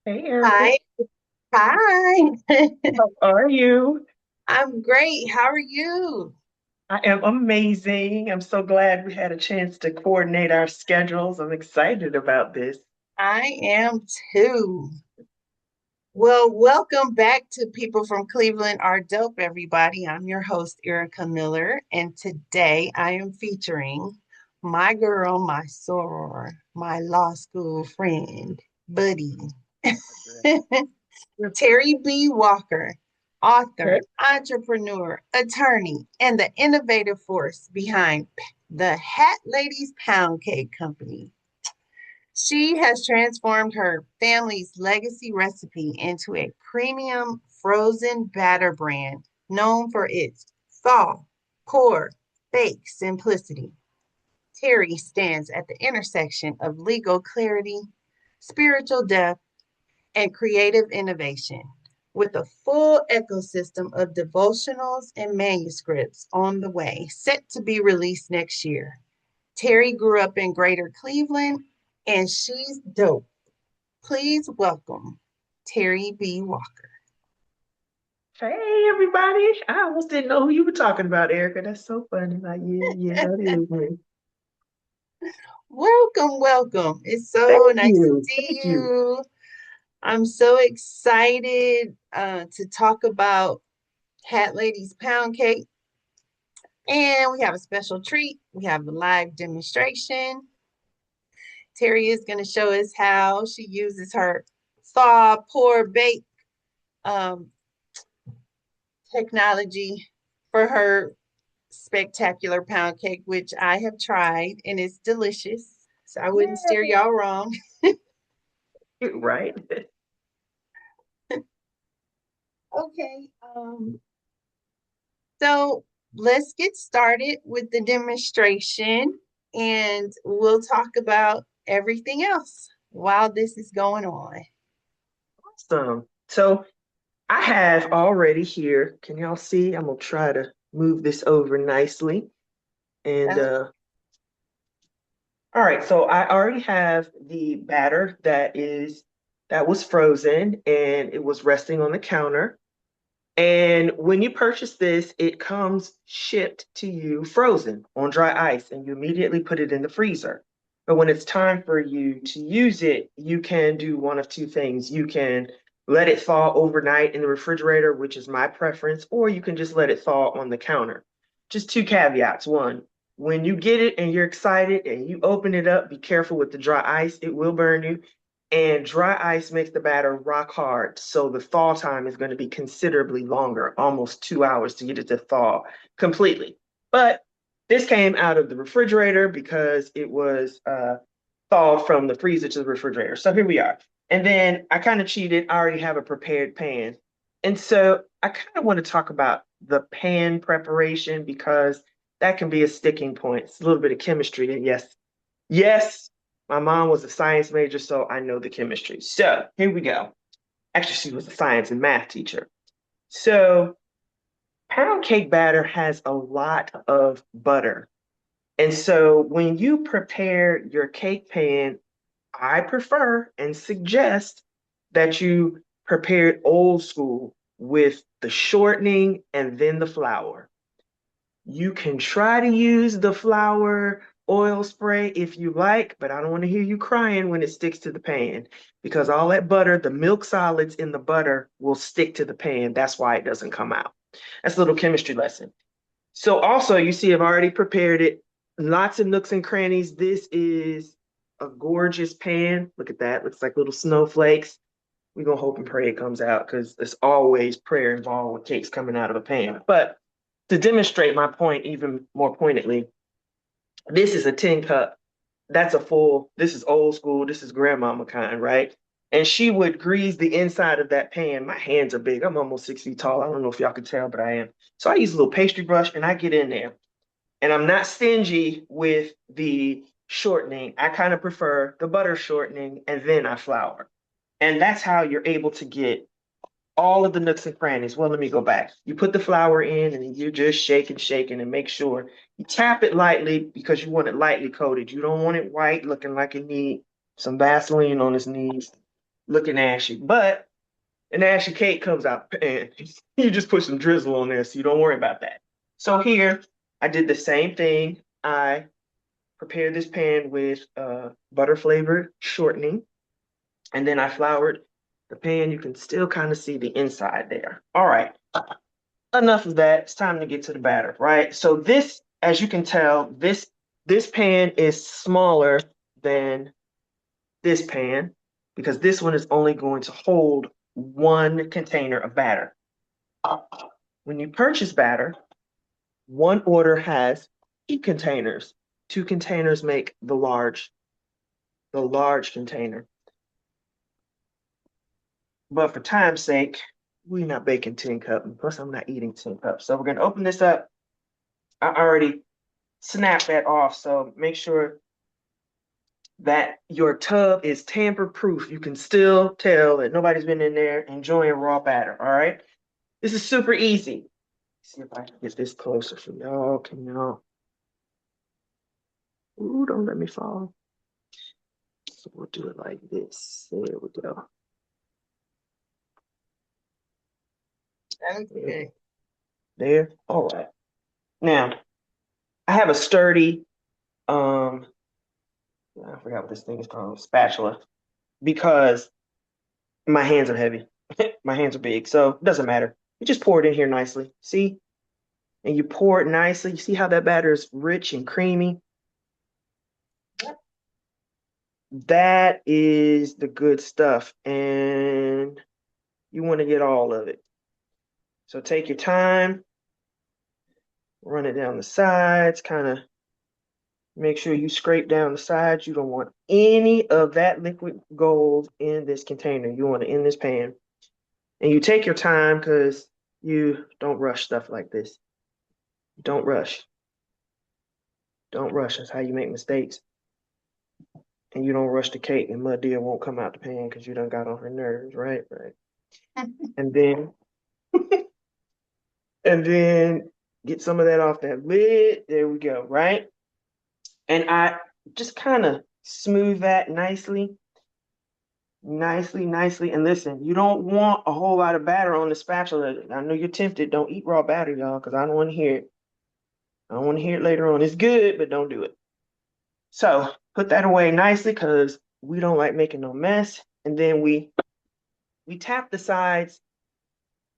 Hey, Erica. Hi. Hi. How are you? I'm great. How are you? I am amazing. I'm so glad we had a chance to coordinate our schedules. I'm excited about this. I am too. Well, welcome back to People from Cleveland Are Dope, everybody. I'm your host, Erica Miller, and today I am featuring my girl, my soror, my law school friend, buddy, Teri B. Walker, Okay. author, entrepreneur, attorney, and the innovative force behind the Hat Ladies Pound Cake Company. She has transformed her family's legacy recipe into a premium frozen batter brand known for its thaw, pour, bake simplicity. Teri stands at the intersection of legal clarity, spiritual depth, and creative innovation, with a full ecosystem of devotionals and manuscripts on the way, set to be released next year. Teri grew up in Greater Cleveland, and she's dope. Please welcome Teri B. Walker. Hey, everybody. I almost didn't know who you were talking about, Erica. That's so funny. Like, yeah, that is me. Welcome, welcome. It's so Thank nice to you. see Thank you. you. I'm so excited to talk about Hat Ladies Pound Cake. And we have a special treat. We have a live demonstration. Teri is going to show us how she uses her thaw, pour, bake um, technology for her spectacular pound cake, which I have tried and it's delicious. So I wouldn't steer Yeah. y'all wrong. Right. Okay. So let's get started with the demonstration and we'll talk about everything else while this is going on. Awesome. So I have already here, can y'all see? I'm gonna try to move this over nicely. And Uh, all right, so I already have the batter that was frozen and it was resting on the counter. And when you purchase this, it comes shipped to you frozen on dry ice, and you immediately put it in the freezer. But when it's time for you to use it, you can do one of two things. You can let it thaw overnight in the refrigerator, which is my preference, or you can just let it thaw on the counter. Just two caveats. One, when you get it and you're excited and you open it up, be careful with the dry ice, it will burn you. And dry ice makes the batter rock hard. So the thaw time is going to be considerably longer, almost 2 hours to get it to thaw completely. But this came out of the refrigerator because it was thawed from the freezer to the refrigerator. So here we are. And then I kind of cheated. I already have a prepared pan. And so I kind of want to talk about the pan preparation because that can be a sticking point. It's a little bit of chemistry. And yes, yes, my mom was a science major, so I know the chemistry. So here we go. Actually, she was a science and math teacher. So pound cake batter has a lot of butter. And so when you prepare your cake pan, I prefer and suggest that you prepare it old school with the shortening and then the flour. You can try to use the flour oil spray if you like, but I don't want to hear you crying when it sticks to the pan because all that butter, the milk solids in the butter will stick to the pan. That's why it doesn't come out. That's a little chemistry lesson. So also, you see, I've already prepared it. Lots of nooks and crannies. This is a gorgeous pan. Look at that. Looks like little snowflakes. We're gonna hope and pray it comes out because there's always prayer involved with cakes coming out of a pan. But to demonstrate my point even more pointedly, this is a tin cup. That's a full, this is old school, this is grandmama kind, right? And she would grease the inside of that pan. My hands are big. I'm almost 6 feet tall. I don't know if y'all can tell, but I am. So I use a little pastry brush and I get in there. And I'm not stingy with the shortening. I kind of prefer the butter shortening and then I flour. And that's how you're able to get all of the nooks and crannies. Well, let me go back. You put the flour in and you're just shaking, shaking, and make sure you tap it lightly because you want it lightly coated. You don't want it white looking like it need some Vaseline on its knees, looking ashy. But an ashy cake comes out and you just put some drizzle on there, so you don't worry about that. So here, I did the same thing. I prepared this pan with butter flavored shortening, and then I floured the pan. You can still kind of see the inside there. All right, enough of that. It's time to get to the batter, right? So this, as you can tell, this pan is smaller than this pan because this one is only going to hold one container of batter. When you purchase batter, one order has 2 containers. 2 containers make the large container. But for time's sake, we're not baking 10 cups. Plus, I'm not eating 10 cups. So we're gonna open this up. I already snapped that off. So make sure that your tub is tamper proof. You can still tell that nobody's been in there enjoying raw batter. All right. This is super easy. See if I can get this closer for y'all. Can y'all? Ooh, don't let me fall. So we'll do it like this. There we go. Okay. There. All right. Now, I have a sturdy, um, I forgot what this thing is called, spatula, because my hands are heavy. My hands are big, so it doesn't matter. You just pour it in here nicely. See? And you pour it nicely. You see how that batter is rich and creamy? That is the good stuff. And you want to get all of it. So take your time, run it down the sides, kind of make sure you scrape down the sides. You don't want any of that liquid gold in this container. You want it in this pan. And you take your time because you don't rush stuff like this. Don't rush. Don't rush. That's how you make mistakes. And you don't rush the cake, and Mud Deer won't come out the pan because you done got on her nerves, right? Right. And then and then get some of that off that lid. There we go, right? And I just kind of smooth that nicely, nicely, nicely. And listen, you don't want a whole lot of batter on the spatula. I know you're tempted. Don't eat raw batter, y'all, because I don't want to hear it. I don't want to hear it later on. It's good, but don't do it. So put that away nicely because we don't like making no mess. And then we tap the sides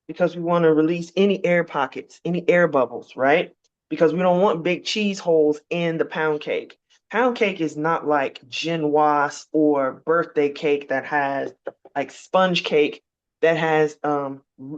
because we want to release any air pockets, any air bubbles, right? Because we don't want big cheese holes in the pound cake. Pound cake is not like genoise or birthday cake that has like sponge cake that has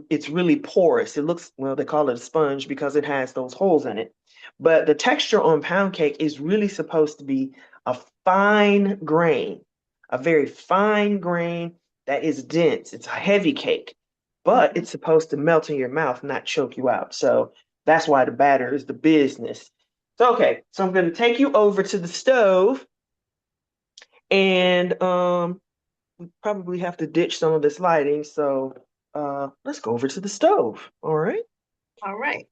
it's really porous. It looks, well, they call it a sponge because it has those holes in it. But the texture on pound cake is really supposed to be a fine grain, a very fine grain that is dense. It's a heavy cake, but Mhm. it's supposed to melt in your mouth, not choke you out. So that's why the batter is the business. So, okay, so I'm going to take you over to the stove and we probably have to ditch some of this lighting. So let's go over to the stove. All right. All right.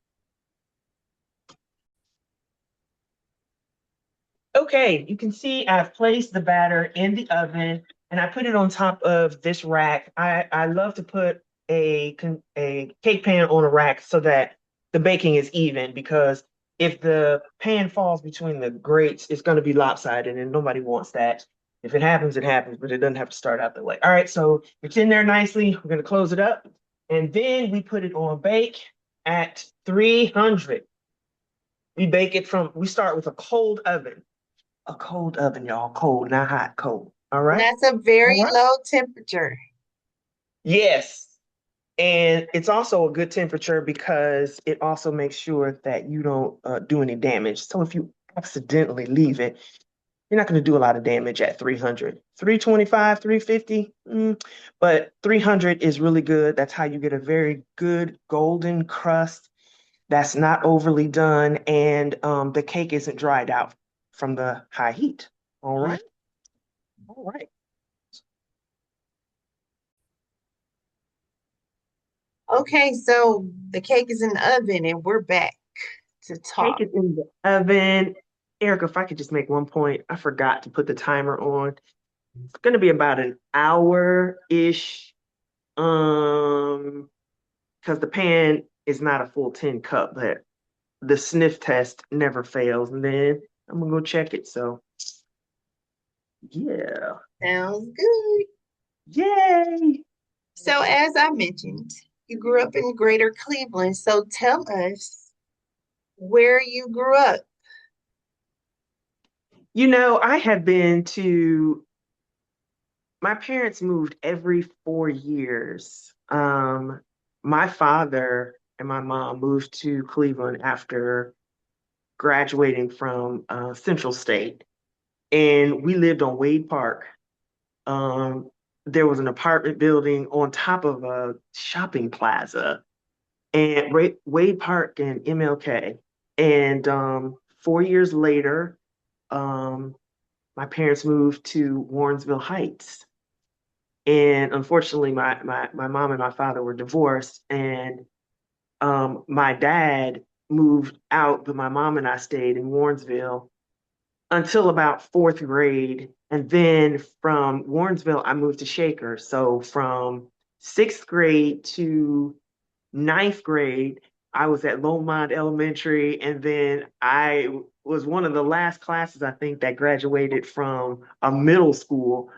Okay, you can see I've placed the batter in the oven and I put it on top of this rack. I love to put a cake pan on a rack so that the baking is even because if the pan falls between the grates, it's going to be lopsided and nobody wants that. If it happens, it happens, but it doesn't have to start out that way. All right, so it's in there nicely. We're going to close it up and then we put it on bake at 300. We start with a cold oven, y'all. Cold, not hot, cold. All And right. that's a All very right. low temperature. Yes. And it's also a good temperature because it also makes sure that you don't do any damage. So if you accidentally leave it, you're not going to do a lot of damage at 300. 325, 350, but 300 is really good. That's how you get a very good golden crust that's not overly done and the cake isn't dried out from the high heat. All Mhm. right. All right. Okay, so the cake is in the oven and we're back to Cake talk. is in the oven. Erica, if I could just make one point, I forgot to put the timer on. It's gonna be about an hour-ish. Because the pan is not a full 10 cup, but the sniff test never fails. And then I'm gonna go check it. So yeah. Sounds good. Yay. So, as I mentioned, you grew up in Greater Cleveland. So, tell us where you grew up. I have been to my parents moved every 4 years. My father and my mom moved to Cleveland after graduating from Central State, and we lived on Wade Park. Um, there was an apartment building on top of a shopping plaza, and Wade Park and MLK. And 4 years later, um, my parents moved to Warrensville Heights. And unfortunately, my mom and my father were divorced, and my dad moved out, but my mom and I stayed in Warrensville until about fourth grade. And then from Warrensville, I moved to Shaker. So from sixth grade to ninth grade, I was at Longmont Elementary. And then I was one of the last classes, I think, that graduated from a middle school,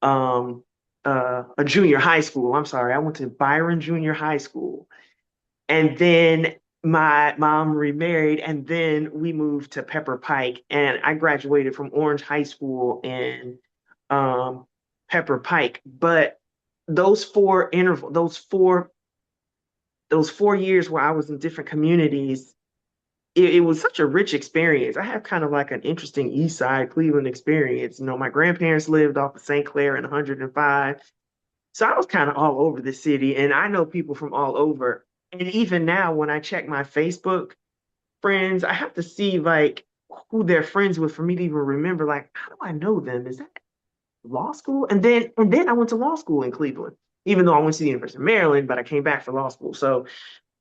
um, a junior high school. I'm sorry, I went to Byron Junior High School. And then my mom remarried, and then we moved to Pepper Pike. And I graduated from Orange High School in um, Pepper Pike. But those 4 years where I was in different communities, it was such a rich experience. I have kind of like an interesting East Side Cleveland experience. My grandparents lived off of St. Clair and 105. So I was kind of all over the city, and I know people from all over. And even now, when I check my Facebook friends, I have to see like who they're friends with for me to even remember, like, how do I know them? Is that law school? And then I went to law school in Cleveland, even though I went to the University of Maryland, but I came back for law school. So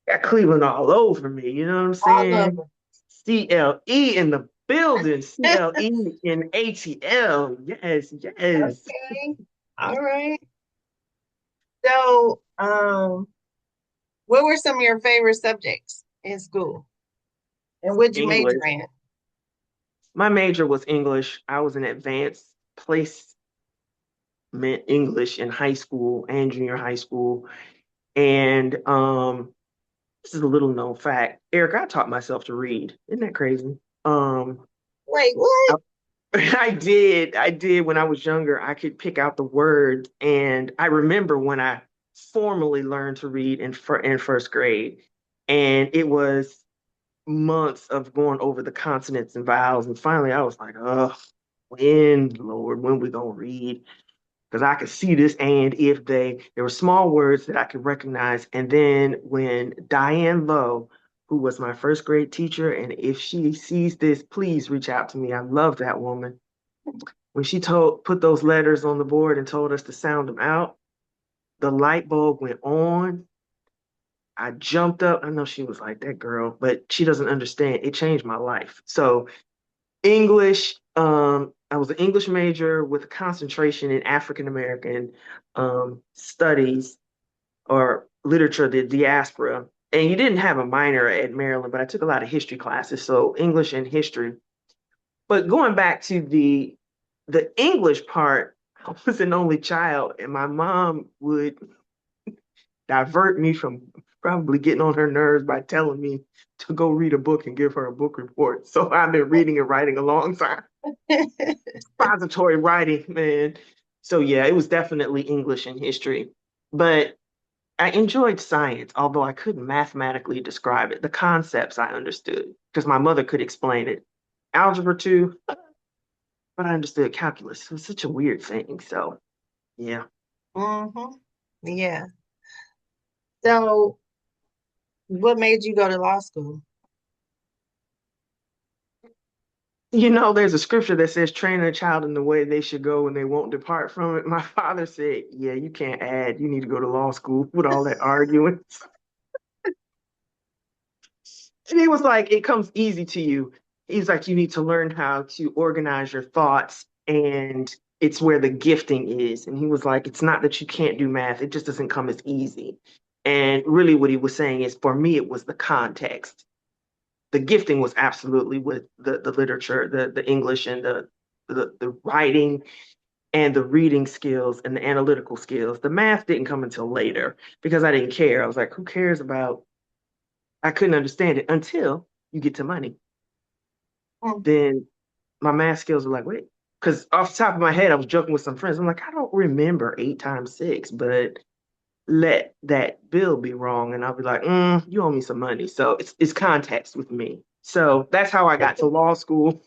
got Cleveland all over me, you know what I'm All of saying? CLE in the building, them. CLE in ATL. Yes, yes. Okay. All right. So, what were some of your favorite subjects in school? And what'd you major English. in? My major was English. I was an advanced placement English in high school and junior high school. And this is a little known fact. Eric, I taught myself to read. Isn't that crazy? Wait, what? I, I did when I was younger. I could pick out the words, and I remember when I formally learned to read in first grade, and it was months of going over the consonants and vowels, and finally I was like, oh, Lord, when we gonna read? Because I could see this and if there were small words that I could recognize. And then when Diane Lowe, who was my first grade teacher, and if she sees this, please reach out to me. I love that woman. When she put those letters on the board and told us to sound them out, the light bulb went on. I jumped up. I know she was like that girl, but she doesn't understand. It changed my life. So English, I was an English major with a concentration in African American studies or literature, the diaspora. And you didn't have a minor at Maryland, but I took a lot of history classes, so English and history. But going back to the English part, I was an only child, and my mom would divert me from probably getting on her nerves by telling me to go read a book and give her a book report. So I've been reading and writing alongside expository writing, man. So yeah, it was definitely English and history. But I enjoyed science, although I couldn't mathematically describe it. The concepts I understood because my mother could explain it. Algebra too, but I understood calculus. It was such a weird thing. So yeah. Mm-hmm. Yeah. So, what made you go to law school? There's a scripture that says, train a child in the way they should go and they won't depart from it. My father said, yeah, you can't add. You need to go to law school with all that arguing. And he was like, it comes easy to you. He's like, you need to learn how to organize your thoughts, and it's where the gifting is. And he was like, it's not that you can't do math, it just doesn't come as easy. And really, what he was saying is, for me, it was the context. The gifting was absolutely with the literature, the English, and the writing and the reading skills and the analytical skills. The math didn't come until later because I didn't care. I was like, who cares about? I couldn't understand it until you get to money. Mm. Then my math skills were like, wait, because off the top of my head, I was joking with some friends. I'm like, I don't remember 8 times 6, but let that bill be wrong, and I'll be like, you owe me some money. So it's context with me. So that's how I got to law school.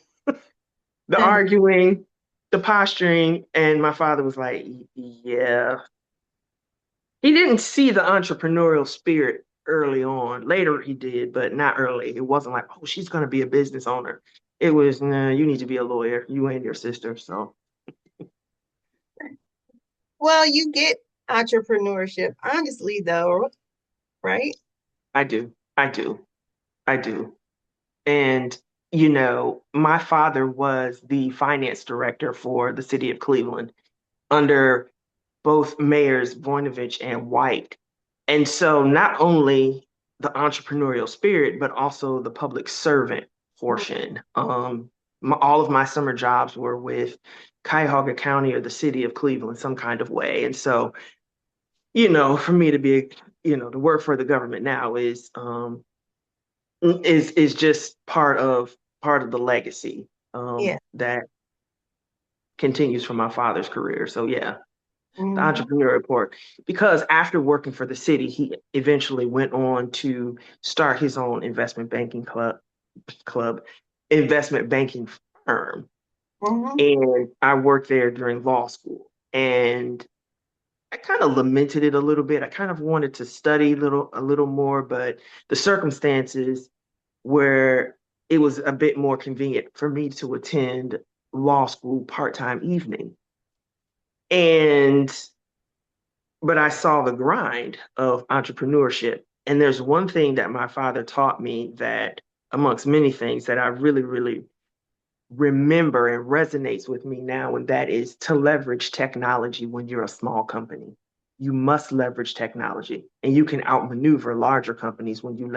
The arguing, the posturing, and my father was like, yeah. He didn't see the entrepreneurial spirit early on. Later he did, but not early. It wasn't like, oh, she's gonna be a business owner. It was, nah, you need to be a lawyer, you and your sister. So Well, you get entrepreneurship, honestly, though, right? I do, I do, I do. And my father was the finance director for the city of Cleveland under both mayors Voinovich and White. And so not only the entrepreneurial spirit, but also the public servant portion. All of my summer jobs were with Cuyahoga County or the city of Cleveland, some kind of way. And so, for me to be, to work for the government now is just part of the legacy Yeah. that continues from my father's career. So yeah, the Hmm. entrepreneur report, because after working for the city, he eventually went on to start his own investment banking club, investment banking firm. Hmm. And I worked there during law school. And I kind of lamented it a little bit. I kind of wanted to study a little more, but the circumstances where it was a bit more convenient for me to attend law school part-time evening. And but I saw the grind of entrepreneurship. And there's one thing that my father taught me that, amongst many things, that I really, really remember and resonates with me now, and that is to leverage technology when you're a small company. You must leverage technology, and you can outmaneuver larger companies when you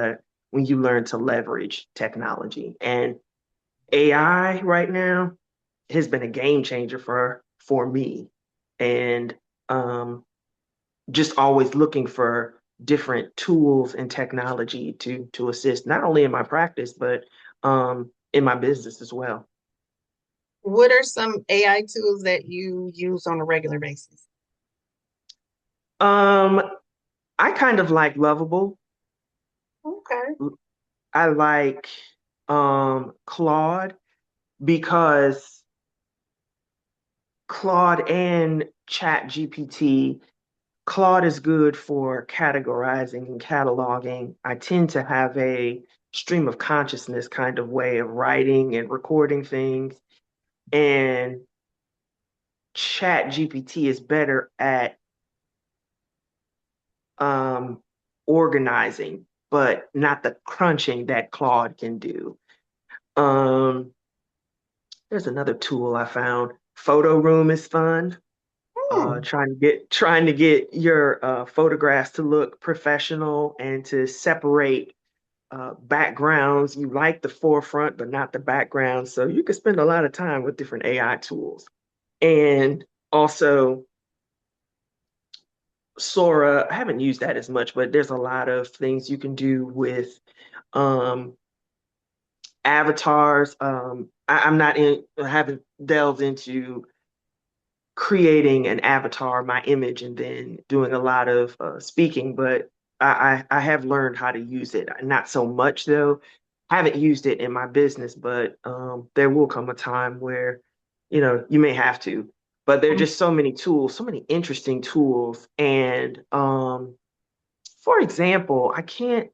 learn to leverage technology. And AI right now has been a game changer for me. And just always looking for different tools and technology to assist not only in my practice but in my business as well. What are some AI tools that you use on a regular basis? Um, I kind of like Lovable. Okay. I like Claude because Claude and Chat GPT. Claude is good for categorizing and cataloging. I tend to have a stream of consciousness kind of way of writing and recording things. And Chat GPT is better at um, organizing, but not the crunching that Claude can do. Um, there's another tool I found. Photo Room is fun. Hmm. Trying to get your photographs to look professional and to separate backgrounds. You like the forefront, but not the background. So you can spend a lot of time with different AI tools. And also, Sora, I haven't used that as much, but there's a lot of things you can do with um, avatars. I haven't delved into creating an avatar, my image, and then doing a lot of speaking, but I have learned how to use it. Not so much though. I haven't used it in my business, but there will come a time where, you may have to. But there are just so many tools, so many interesting tools. And for example, I can't,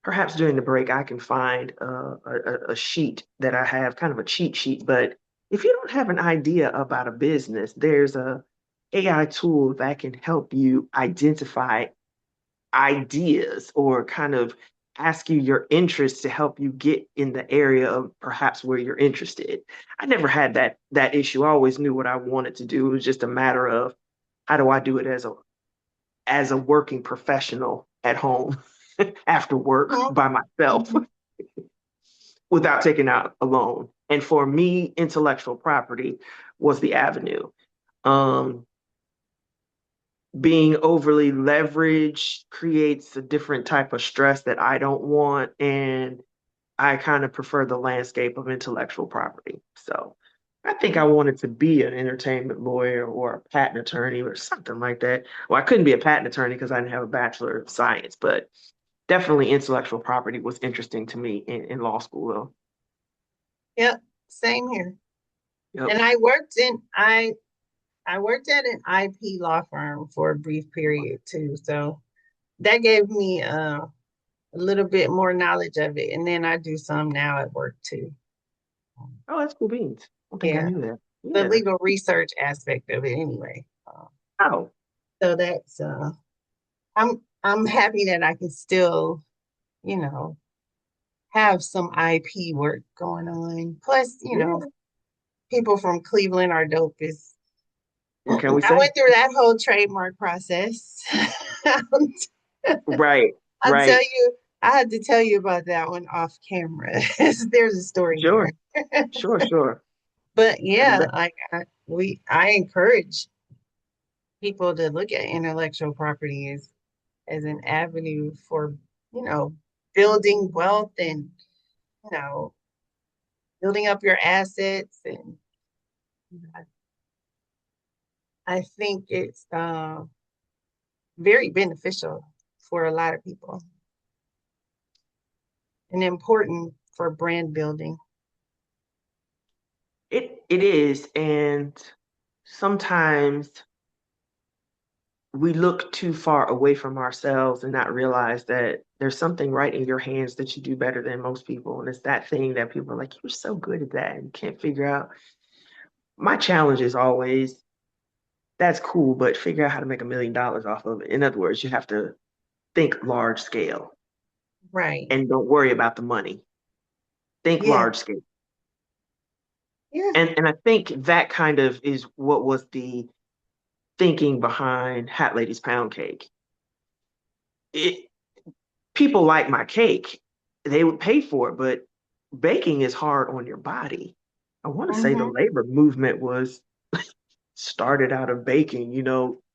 perhaps during the break, I can find a sheet that I have, kind of a cheat sheet. But if you don't have an idea about a business, there's a AI tool that can help you identify ideas or kind of ask you your interests to help you get in the area of perhaps where you're interested. I never had that issue. I always knew what I wanted to do. It was just a matter of how do I do it as a working professional at home after work Mhm, by myself mhm. without taking out a loan. And for me, intellectual property was the avenue. Um, Being overly leveraged creates a different type of stress that I don't want. And I kind of prefer the landscape of intellectual property. So I think I wanted to be an entertainment lawyer or a patent attorney or something like that. Well, I couldn't be a patent attorney because I didn't have a bachelor of science, but definitely intellectual property was interesting to me in law school, though. Yep, same here. Yep. And I worked at an IP law firm for a brief period too. So that gave me a little bit more knowledge of it. And then I do some now at work too. Oh, that's cool beans. I don't think I Yeah, knew that. the Yeah. legal research aspect of it anyway. Oh, So that's I'm happy that I can still, you know, have some IP work going on. Plus, yeah. people from Cleveland are dope. Is What can we I say? went through that whole trademark process. Right, I'll tell right. you, I had to tell you about that one off camera. There's a story Sure, there. sure, sure. But And yeah, like I encourage people to look at intellectual property as an avenue for, you know, building wealth and, you know, building up your assets. And I think it's very beneficial for a lot of people and important for brand building. it is, and sometimes we look too far away from ourselves and not realize that there's something right in your hands that you do better than most people. And it's that thing that people are like, you're so good at that and you can't figure out. My challenge is always that's cool, but figure out how to make $1 million off of it. In other words, you have to think large scale Right. and don't worry about the money. Think Yeah. large scale. Yeah. And I think that kind of is what was the thinking behind Hat Lady's Pound Cake. It, people like my cake, they would pay for it, but baking is hard on your body. I want to say the Hmm. labor movement was started out of baking,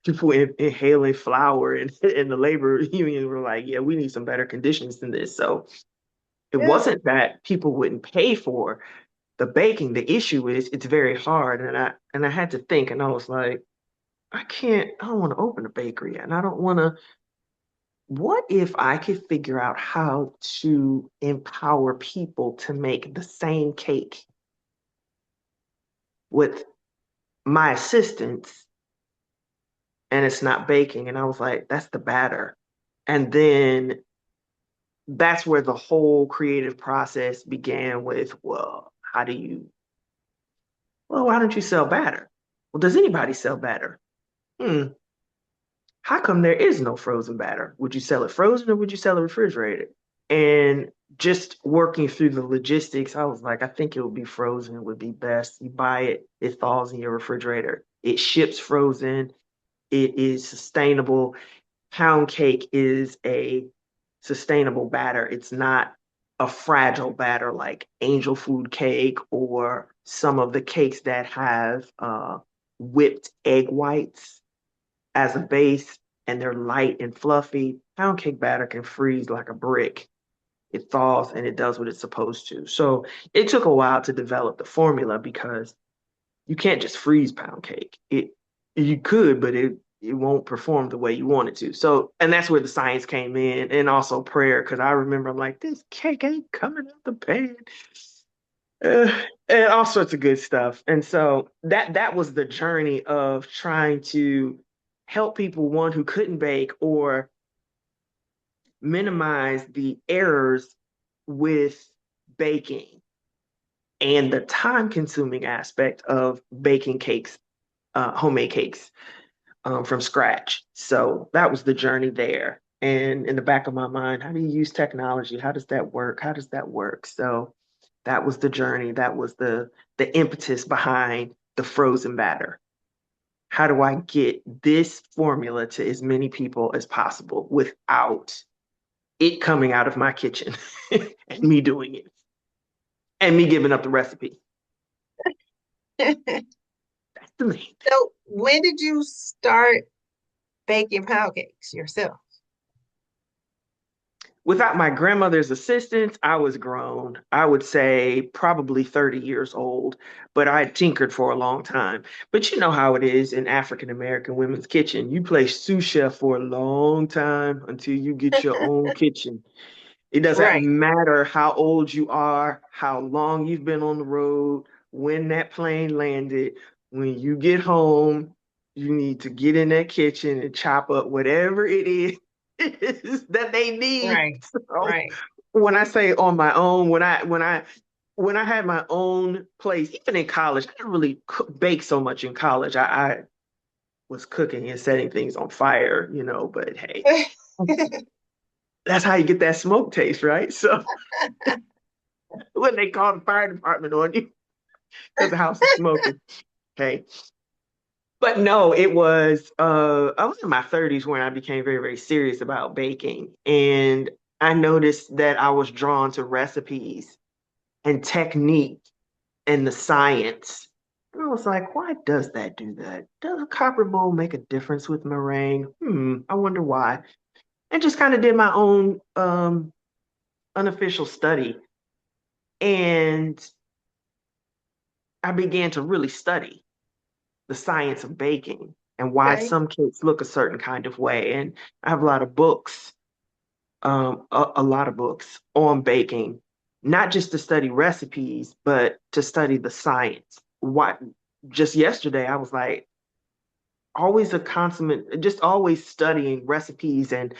people inhaling flour and the labor unions were like, yeah, we need some better conditions than this. So it Yeah. wasn't that people wouldn't pay for the baking. The issue is it's very hard. And I had to think and I was like, I don't want to open a bakery and I don't want to. What if I could figure out how to empower people to make the same cake with my assistance and it's not baking? And I was like, that's the batter. And then that's where the whole creative process began with, well, why don't you sell batter? Well, does anybody sell batter? Hmm, how come there is no frozen batter? Would you sell it frozen or would you sell it refrigerated? And just working through the logistics, I was like, I think it would be frozen would be best. You buy it, it thaws in your refrigerator. It ships frozen. It is sustainable. Pound cake is a sustainable batter. It's not a fragile batter like angel food cake or some of the cakes that have whipped egg whites as a base and they're light and fluffy. Pound cake batter can freeze like a brick. It thaws and it does what it's supposed to. So it took a while to develop the formula because you can't just freeze pound cake. You could, but it won't perform the way you want it to. So, and that's where the science came in, and also prayer, because I remember I'm like, this cake ain't coming out the pan, uh, and all sorts of good stuff. And so that was the journey of trying to help people, one who couldn't bake or minimize the errors with baking and the time consuming aspect of baking cakes, homemade cakes from scratch. So that was the journey there. And in the back of my mind, how do you use technology? How does that work? How does that work? So that was the journey. That was the impetus behind the frozen batter. How do I get this formula to as many people as possible without it coming out of my kitchen and me doing it and me giving up the recipe? That's the main thing. So, when did you start baking pound cakes yourself? Without my grandmother's assistance, I was grown. I would say probably 30 years old, but I tinkered for a long time. But you know how it is in African American women's kitchen. You play sous chef for a long time until you get your own kitchen. It doesn't Right, matter how old you are, how long you've been on the road, when that plane landed. When you get home, you need to get in that kitchen and chop up whatever it is that they need. right, So right. when I say on my own, when I had my own place, even in college, I didn't really bake so much in college. I was cooking and setting things on fire, but hey, that's how you get that smoke taste, right? So when they call the fire department on you because the house is smoking. Okay. But no, it was I was in my 30s when I became very, very serious about baking. And I noticed that I was drawn to recipes and technique and the science. And I was like, why does that do that? Does a copper bowl make a difference with meringue? I wonder why. And just kind of did my own unofficial study. And I began to really study the science of baking and why Okay. some cakes look a certain kind of way. And I have a lot of books, a lot of books on baking, not just to study recipes, but to study the science. Why? Just yesterday, I was like, always a consummate, just always studying recipes and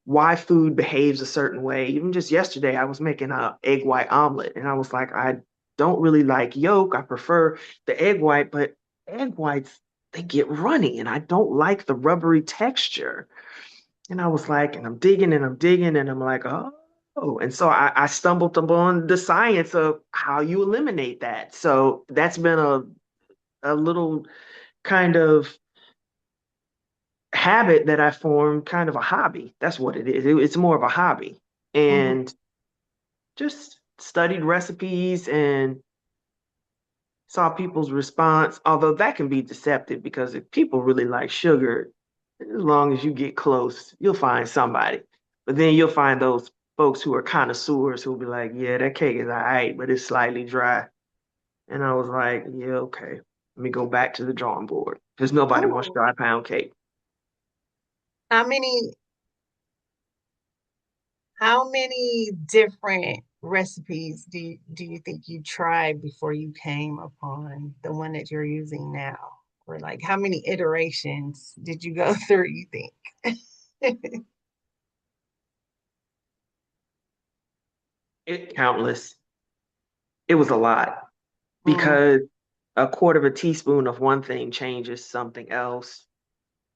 why food behaves a certain way. Even just yesterday, I was making a egg white omelet, and I was like, I don't really like yolk. I prefer the egg white, but egg whites they get runny, and I don't like the rubbery texture. And I was like, and I'm digging, and I'm like, oh. And so I stumbled upon the science of how you eliminate that. So that's been a little kind of habit that I formed, kind of a hobby. That's what it is. It's more of a hobby. Mhm. And just studied recipes and saw people's response, although that can be deceptive because if people really like sugar, as long as you get close, you'll find somebody. But then you'll find those folks who are connoisseurs who'll be like, yeah, that cake is all right, but it's slightly dry. And I was like, yeah, okay. Let me go back to the drawing board because nobody wants Ooh. dry pound cake. How many how many different recipes do you think you tried before you came upon the one that you're using now? Or like how many iterations did you go through, you think? Countless. It was a lot Mm, because a quarter of a teaspoon of one thing changes something else.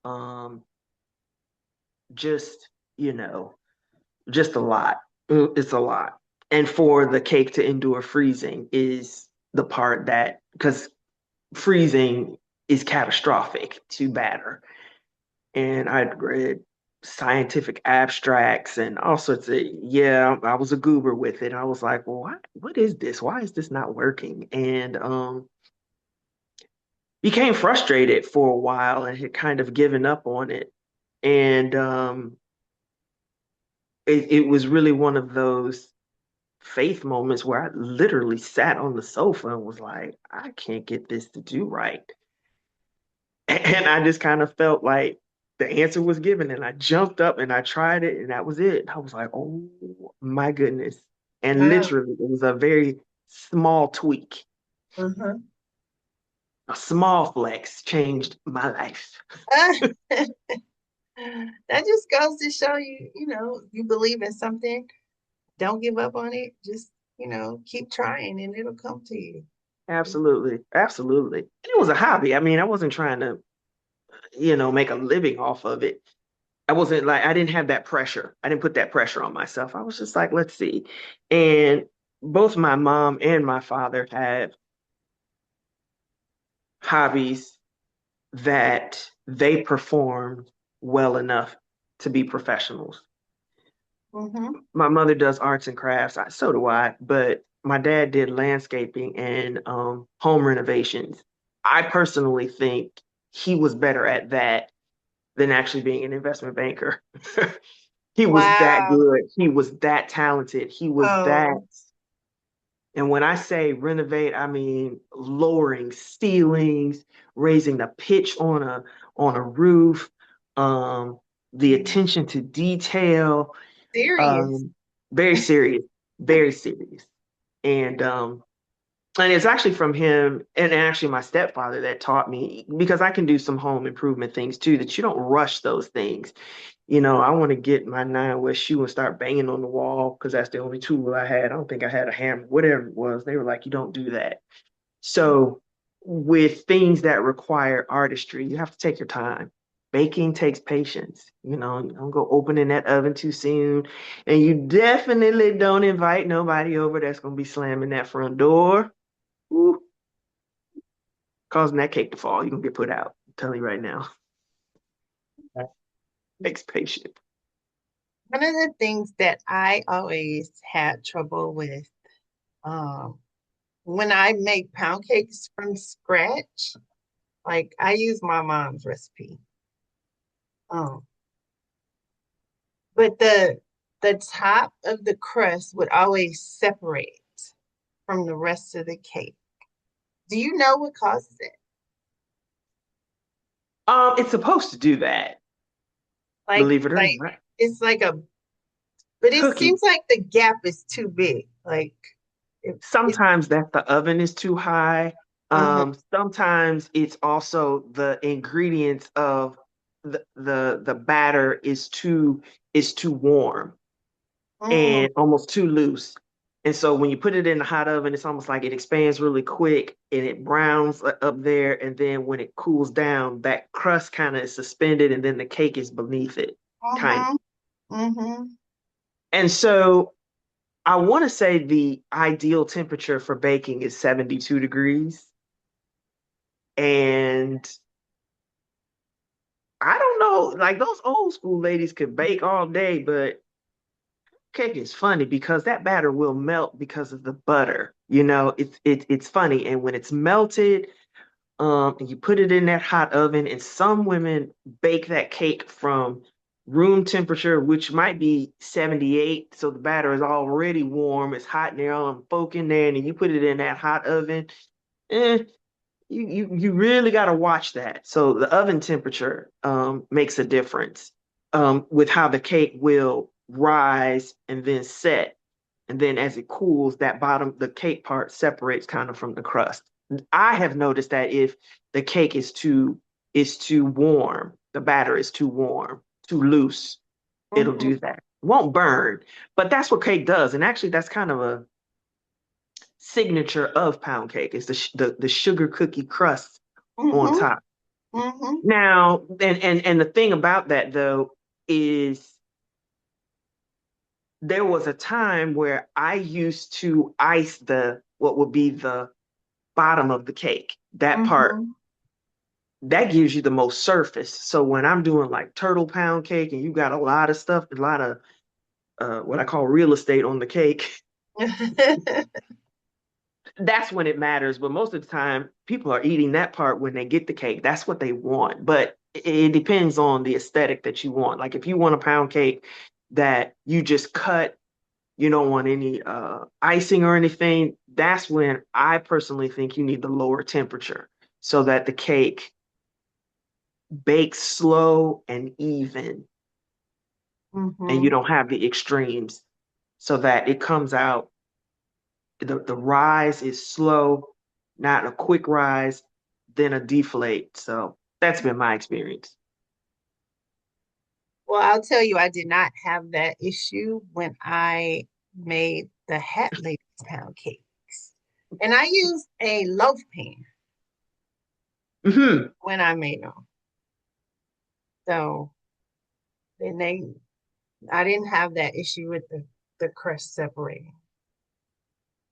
Um, just, you know, just a lot. It's a lot. And for the cake to endure freezing is the part that, because freezing is catastrophic to batter. And I'd read scientific abstracts and all sorts of, yeah, I was a goober with it. I was like, well, what is this? Why is this not working? And became frustrated for a while and had kind of given up on it. And it was really one of those faith moments where I literally sat on the sofa and was like, I can't get this to do right. And I just kind of felt like the answer was given, and I jumped up and I tried it, and that was it. I was like, oh my goodness. And wow. literally, it was a very small tweak, Uh-huh. a small flex changed my life. That just goes to show you, you believe in something, don't give up on it. Just, keep trying and it'll come to you. Absolutely. Absolutely. It was a hobby. I mean, I wasn't trying to, make a living off of it. I wasn't like, I didn't have that pressure. I didn't put that pressure on myself. I was just like, let's see. And both my mom and my father have hobbies that they perform well enough to be professionals. Mm-hmm. My mother does arts and crafts, so do I, but my dad did landscaping and home renovations. I personally think he was better at that than actually being an investment banker. He was that Wow. good. He was that talented. He was that. Oh, And when I say renovate, I mean lowering ceilings, raising the pitch on a roof, um, the attention to detail, serious. um, very serious, very serious. And and it's actually from him and actually my stepfather that taught me because I can do some home improvement things too, that you don't rush those things. I want to get my 9 West shoe and start banging on the wall because that's the only tool I had. I don't think I had a hammer, whatever it was. They were like, you don't do that. So, with things that require artistry, you have to take your time. Baking takes patience. You don't go opening that oven too soon. And you definitely don't invite nobody over that's going to be slamming that front door. Ooh, causing that cake to fall. You're going to get put out. I'm telling you right now. Takes patience. One of the things that I always had trouble with, um, when I make pound cakes from scratch, like I use my mom's recipe. Um, but the top of the crust would always separate from the rest of the cake. Do you know what causes it? It's supposed to do that, believe it or Like not. it's like a, but it Cookie. seems like the gap is too big. Like it Sometimes that the oven is too high. uh-huh. Sometimes it's also the ingredients of the batter is too warm Mm, and almost too loose. And so when you put it in the hot oven, it's almost like it expands really quick and it browns up there. And then when it cools down, that crust kind of is suspended and then the cake is beneath it, kind of. mm-hmm, mm-hmm, And so I want to say the ideal temperature for baking is 72 degrees. And I don't know, like those old school ladies could bake all day, but cake is funny because that batter will melt because of the butter. It's funny. And when it's melted, and you put it in that hot oven, and some women bake that cake from room temperature, which might be 78. So the batter is already warm, it's hot in there, all them folk in there, and then you put it in that hot oven. Eh, you really got to watch that. So the oven temperature makes a difference with how the cake will rise and then set. And then as it cools, the cake part separates kind of from the crust. I have noticed that if the cake is too warm, the batter is too warm, too loose, it'll mm-hmm, do that. It won't burn, but that's what cake does. And actually, that's kind of a signature of pound cake is the sugar cookie crust on mm-hmm, top. mm-hmm, Now, and the thing about that though is there was a time where I used to ice the what would be the bottom of the cake. That part mm-hmm. that gives you the most surface. So when I'm doing like turtle pound cake and you got a lot of stuff, a lot of what I call real estate on the cake, that's when it matters. But most of the time, people are eating that part when they get the cake. That's what they want. But it depends on the aesthetic that you want. Like if you want a pound cake that you just cut, you don't want any icing or anything, that's when I personally think you need the lower temperature so that the cake bakes slow and even and you Mm-hmm. don't have the extremes so that it comes out the rise is slow, not a quick rise, then a deflate. So that's been my experience. Well, I'll tell you, I did not have that issue when I made the Hat Ladies pound cakes. And I used a loaf pan Hmm. when I made them. So And I didn't have that issue with the crust separating.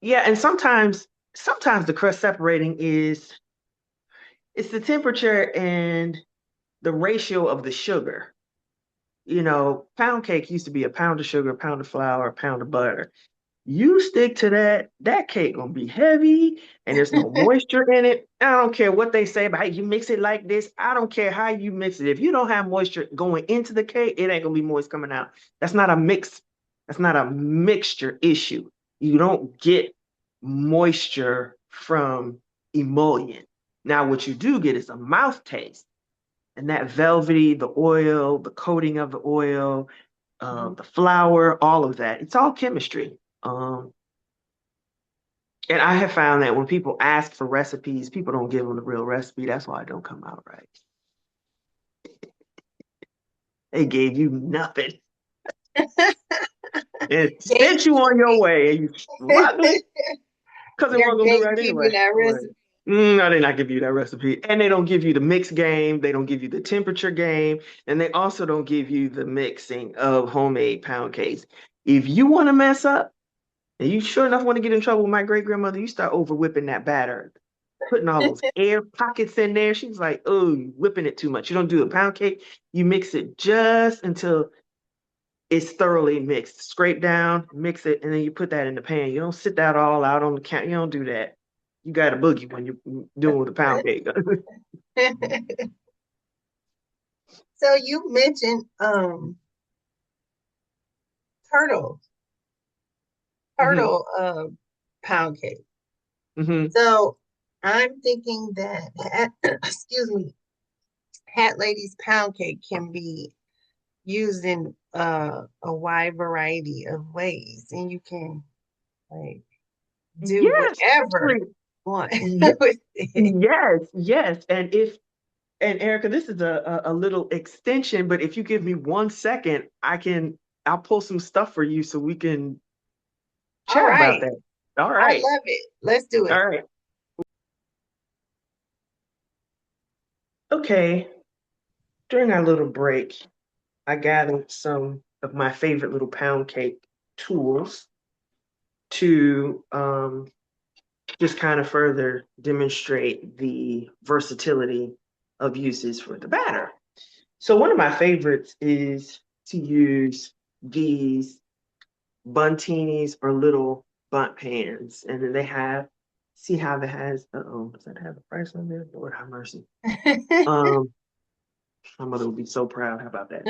Yeah, and sometimes the crust separating is it's the temperature and the ratio of the sugar. Pound cake used to be a pound of sugar, a pound of flour, a pound of butter. You stick to that cake gonna be heavy and there's no moisture in it. I don't care what they say about how you mix it like this. I don't care how you mix it. If you don't have moisture going into the cake, it ain't gonna be moist coming out. That's not a mix. That's not a mixture issue. You don't get moisture from emulsion. Now, what you do get is a mouth taste, and that velvety, the oil, the coating of the oil, the flour, all of that. It's all chemistry. And I have found that when people ask for recipes, people don't give them the real recipe. That's why it don't come out right. They gave you nothing and Gave sent you on your way, and you struggling because it They're wasn't gonna do gave right give you anyway. that I'm like, recipe. no, they not give you that recipe, and they don't give you the mix game. They don't give you the temperature game, and they also don't give you the mixing of homemade pound cakes. If you want to mess up, and you sure enough want to get in trouble with my great grandmother, you start over whipping that batter, putting all those air pockets in there. She's like, oh, you whipping it too much. You don't do a pound cake. You mix it just until it's thoroughly mixed. Scrape down, mix it, and then you put that in the pan. You don't sit that all out on the counter. You don't do that. You got a boogie when you're doing with a pound cake. So you mentioned turtle hmm turtle pound cake. hmm So I'm thinking that excuse me, Hat Lady's pound cake can be used in a wide variety of ways, and you can like do Yes, whatever actually, you want ye- with it. yes, yes. And Erica, this is a little extension, but if you give me 1 second, I'll pull some stuff for you so we can All chat about right. that. All I right. love it. Let's do All it. right. Okay. During our little break, I gathered some of my favorite little pound cake tools to just kind of further demonstrate the versatility of uses for the batter. So one of my favorites is to use these buntinis or little bunt pans. And then see how it has, does that have a price on there? Lord have mercy. Um, my mother would be so proud. How about that?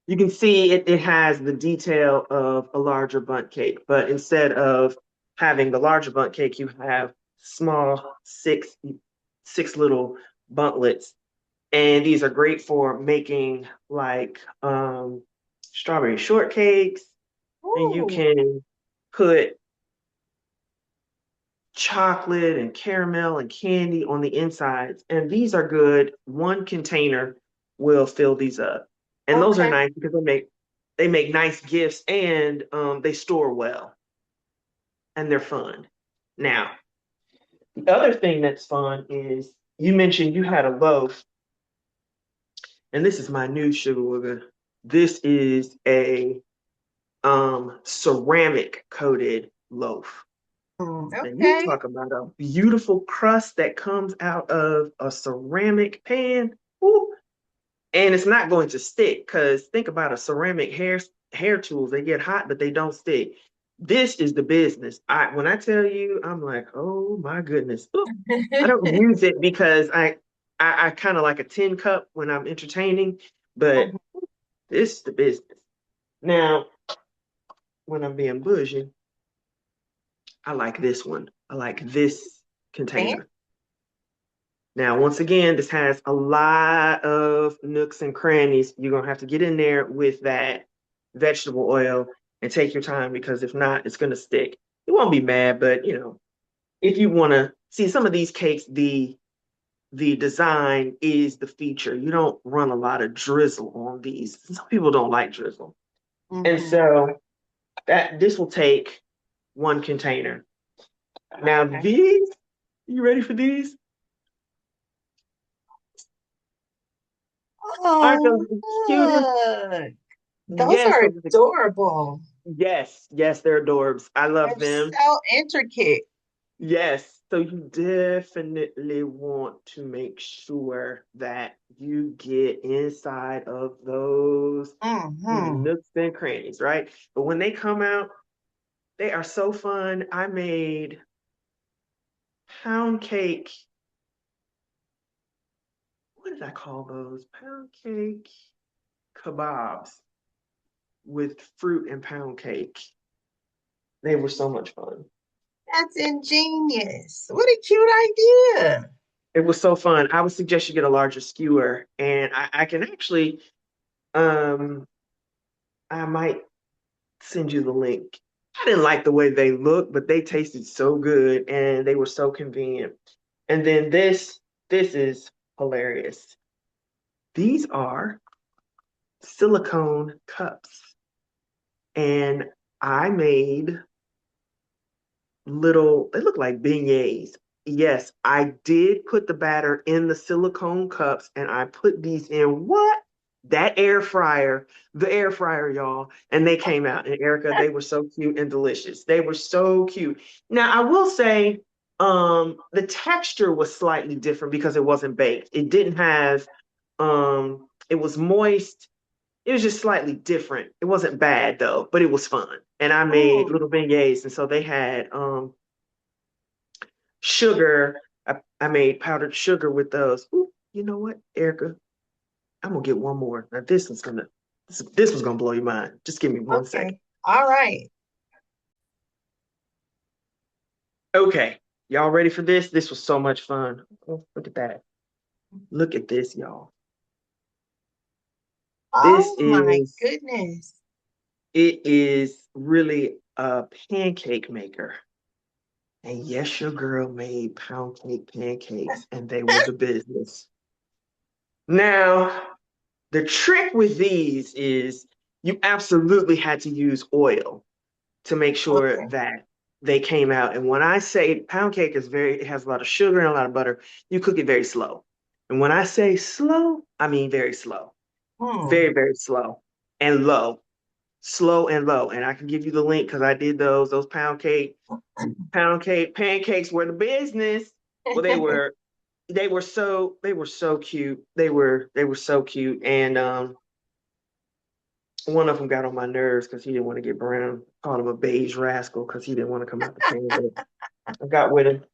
You can see it has the detail of a larger bunt cake, but instead of having the larger bunt cake, you have small six little buntlets. And these are great for making like strawberry shortcakes, and you Ooh, can put chocolate and caramel and candy on the insides. And these are good. One container will fill these up. And those are okay. nice because they make nice gifts and they store well and they're fun. Now, the other thing that's fun is you mentioned you had a loaf, and this is my new sugar wooger. This is a ceramic coated loaf. And you Okay. talk about a beautiful crust that comes out of a ceramic pan. Ooh, and it's not going to stick because think about a ceramic hair tools. They get hot, but they don't stick. This is the business. When I tell you, I'm like, oh my goodness. Ooh, I don't use it because I kind of like a tin cup when I'm entertaining, but this is the business. Now, when I'm being bougie, I like this one. I like this Man. container. Now, once again, this has a lot of nooks and crannies. You're gonna have to get in there with that vegetable oil and take your time because if not, it's gonna stick. You won't be mad, but if you want to see some of these cakes, the design is the feature. You don't run a lot of drizzle on these. Some people don't like drizzle, and Hmm. so that this will take one container. Now, Okay. you ready for these? Aren't Oh, those the cutest? look. Those Yes, are those are adorable. yes, they're adorbs. I love They're them. so intricate. Yes, so you definitely want to make sure that you get inside of those Hmm. nooks and crannies, right? But when they come out, they are so fun. I made pound cake. What did I call those? Pound cake kebabs with fruit and pound cake. They were so much fun. That's ingenious. What a cute idea. It was so fun. I would suggest you get a larger skewer, and I can actually, um, I might send you the link. I didn't like the way they looked, but they tasted so good and they were so convenient. And then this is hilarious. These are silicone cups, and I made they look like beignets. Yes, I did put the batter in the silicone cups and I put these in what? That the air fryer, y'all. And they came out. And Erica, they were so cute and delicious. They were so cute. Now, I will say, the texture was slightly different because it wasn't baked. It didn't have, it was moist. It was just slightly different. It wasn't bad though, but it was fun. And I made Mm, little beignets, and so they had sugar. I made powdered sugar with those. Ooh, you know what, Erica? I'm gonna get one more. Now this was gonna blow your mind. Just give me 1 second. okay. All right. Okay, y'all ready for this? This was so much fun. Oh, look at that. Look at this, y'all. This Oh my is goodness. it is really a pancake maker. And yes, your girl made pound cake pancakes, and they were the business. Now, the trick with these is you absolutely had to use oil to make sure Okay. that they came out. And when I say pound cake it has a lot of sugar and a lot of butter, you cook it very slow. And when I say slow, I mean very slow, Hmm. very, very slow and low, slow and low. And I can give you the link because I did those pound cake pancakes were the business. Well, they were so cute. They were so cute. And one of them got on my nerves because he didn't want to get brown. Called him a beige rascal because he didn't want to come out the can. But I got with him.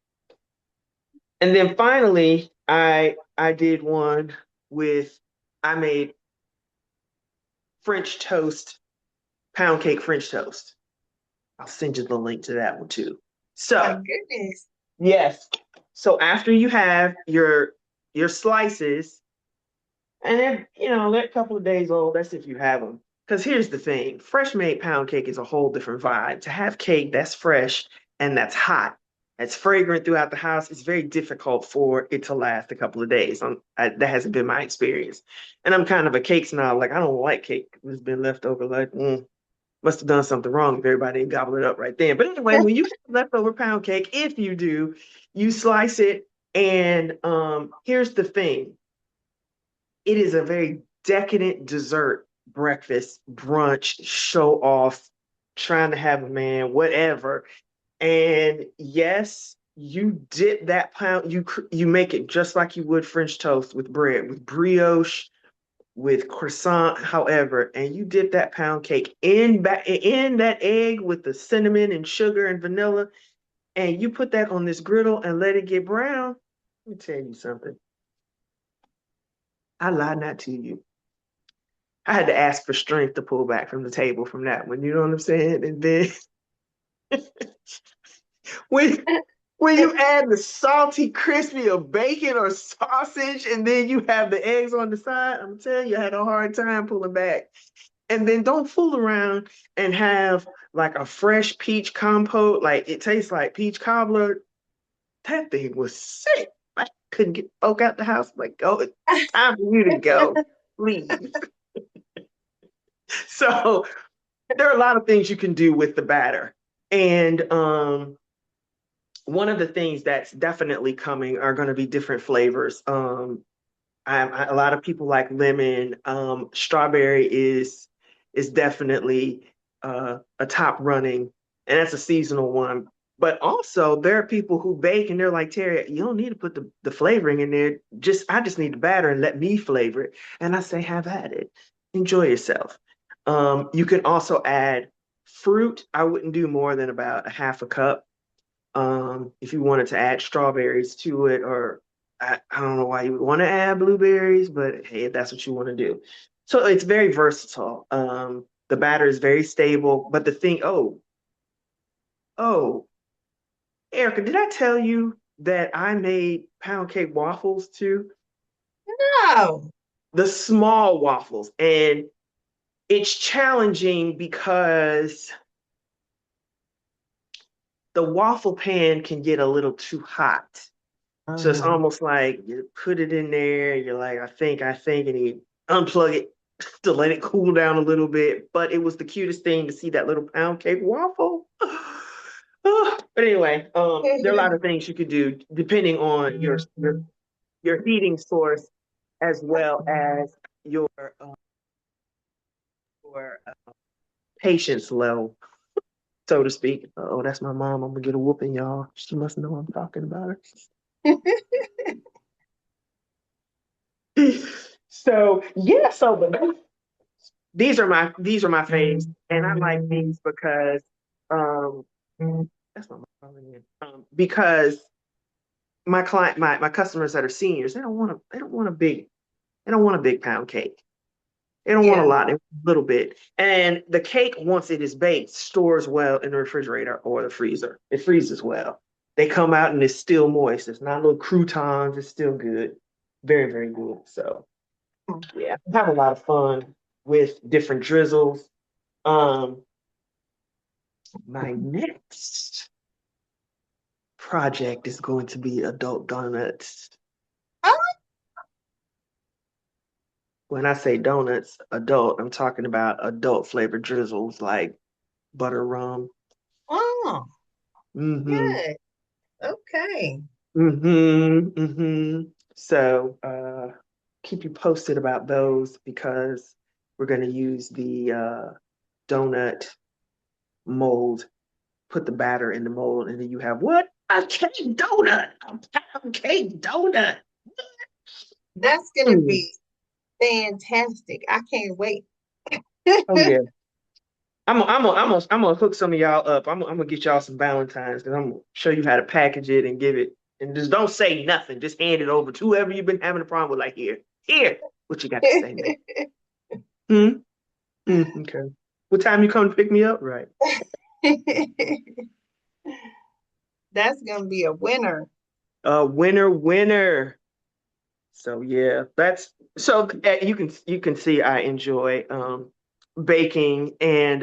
And then finally, I did one with I made French toast, pound cake French toast. I'll send you the link to that one too. My So goodness. yes. So after you have your slices, and then, they're a couple of days old. That's if you have them. Because here's the thing, fresh made pound cake is a whole different vibe. To have cake that's fresh and that's hot, that's fragrant throughout the house, it's very difficult for it to last a couple of days. That hasn't been my experience. And I'm kind of a cake snob. Like, I don't like cake that's been left over. Like, must have done something wrong if everybody didn't gobble it up right then. But anyway, when you have leftover pound cake, if you do, you slice it. And here's the thing, it is a very decadent dessert, breakfast, brunch, show off, trying to have a man, whatever. And yes, you dip that pound, you make it just like you would French toast with bread, with brioche, with croissant, however, and you dip that pound cake in that egg with the cinnamon and sugar and vanilla, and you put that on this griddle and let it get brown. Let me tell you something. I lie not to you. I had to ask for strength to pull back from the table from that one. You know what I'm saying? And then when when you add the salty crispy of bacon or sausage, and then you have the eggs on the side, I'm telling you, I had a hard time pulling back. And then don't fool around and have like a fresh peach compote, like it tastes like peach cobbler. That thing was sick. I couldn't get folk out the house. Like, go, it's time for you to go. Leave. So there are a lot of things you can do with the batter. And one of the things that's definitely coming are going to be different flavors. A lot of people like lemon. Strawberry is definitely a top running, and that's a seasonal one. But also, there are people who bake and they're like, Terry, you don't need to put the flavoring in there. I just need the batter and let me flavor it. And I say, have at it. Enjoy yourself. You can also add fruit. I wouldn't do more than about a half a cup. If you wanted to add strawberries to it, or I don't know why you would want to add blueberries, but hey, if that's what you want to do. So it's very versatile. The batter is very stable, but oh, Erica, did I tell you that I made pound cake waffles too? No. The small waffles. And it's challenging because the waffle pan can get a little too hot. So it's Uh-huh. almost like you put it in there, you're like, I think, and you unplug it to let it cool down a little bit. But it was the cutest thing to see that little pound cake waffle. But anyway, there are a lot of things you could do depending on your heating source as well as your your patience level, so to speak. Oh, that's my mom. I'm gonna get a whooping, y'all. She must know I'm talking about her. So yeah, these are my faves, and I like these because um that's not my phone again. Because my customers that are seniors, they don't want a big pound cake. They don't want a Yeah, lot, they want a little bit. And the cake, once it is baked, stores well in the refrigerator or the freezer. It freezes well. They come out and it's still moist. It's not little croutons. It's still good. Very, very good. So yeah, I have a lot of fun with different drizzles. Um, my next project is going to be adult donuts. When I say donuts, adult, I'm talking about adult flavored drizzles like butter rum. oh, Mm-hmm. good. Okay. So keep you posted about those because we're going to use the donut mold, put the batter in the mold, and then you have what? A cake donut, a pound cake donut. That's gonna Mm. be fantastic. I can't wait. Oh yeah. I'm gonna hook some of y'all up. I'm gonna get y'all some Valentines because I'm gonna show you how to package it and give it. And just don't say nothing. Just hand it over to whoever you've been having a problem with. Like here, what you got to say, man? Hmm? Okay. What time you come to pick me up? Right. That's gonna be a winner. Winner, winner. So yeah, that's so you can see I enjoy baking and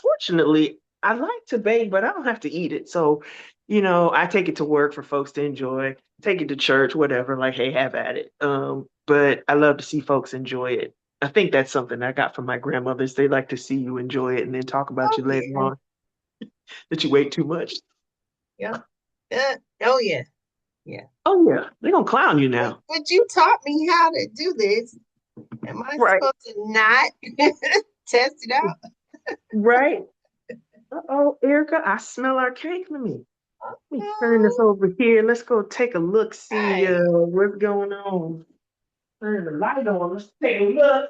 fortunately I like to bake, but I don't have to eat it. So, I take it to work for folks to enjoy, take it to church, whatever, like, hey, have at it. But I love to see folks enjoy it. I think that's something I got from my grandmothers. They like to see you enjoy it and then talk about Oh you later yeah. on that you ate too much. Yeah. Oh yeah. Yeah. Oh yeah, they're gonna clown you But, now. but you taught me how to do this. Am I Right, supposed to not test it out? right. Uh-oh, Erica, I smell our cake. Let me turn this Oh, over here. Let's go take a look, see okay. what's going on. Turn the light on. Let's take a look.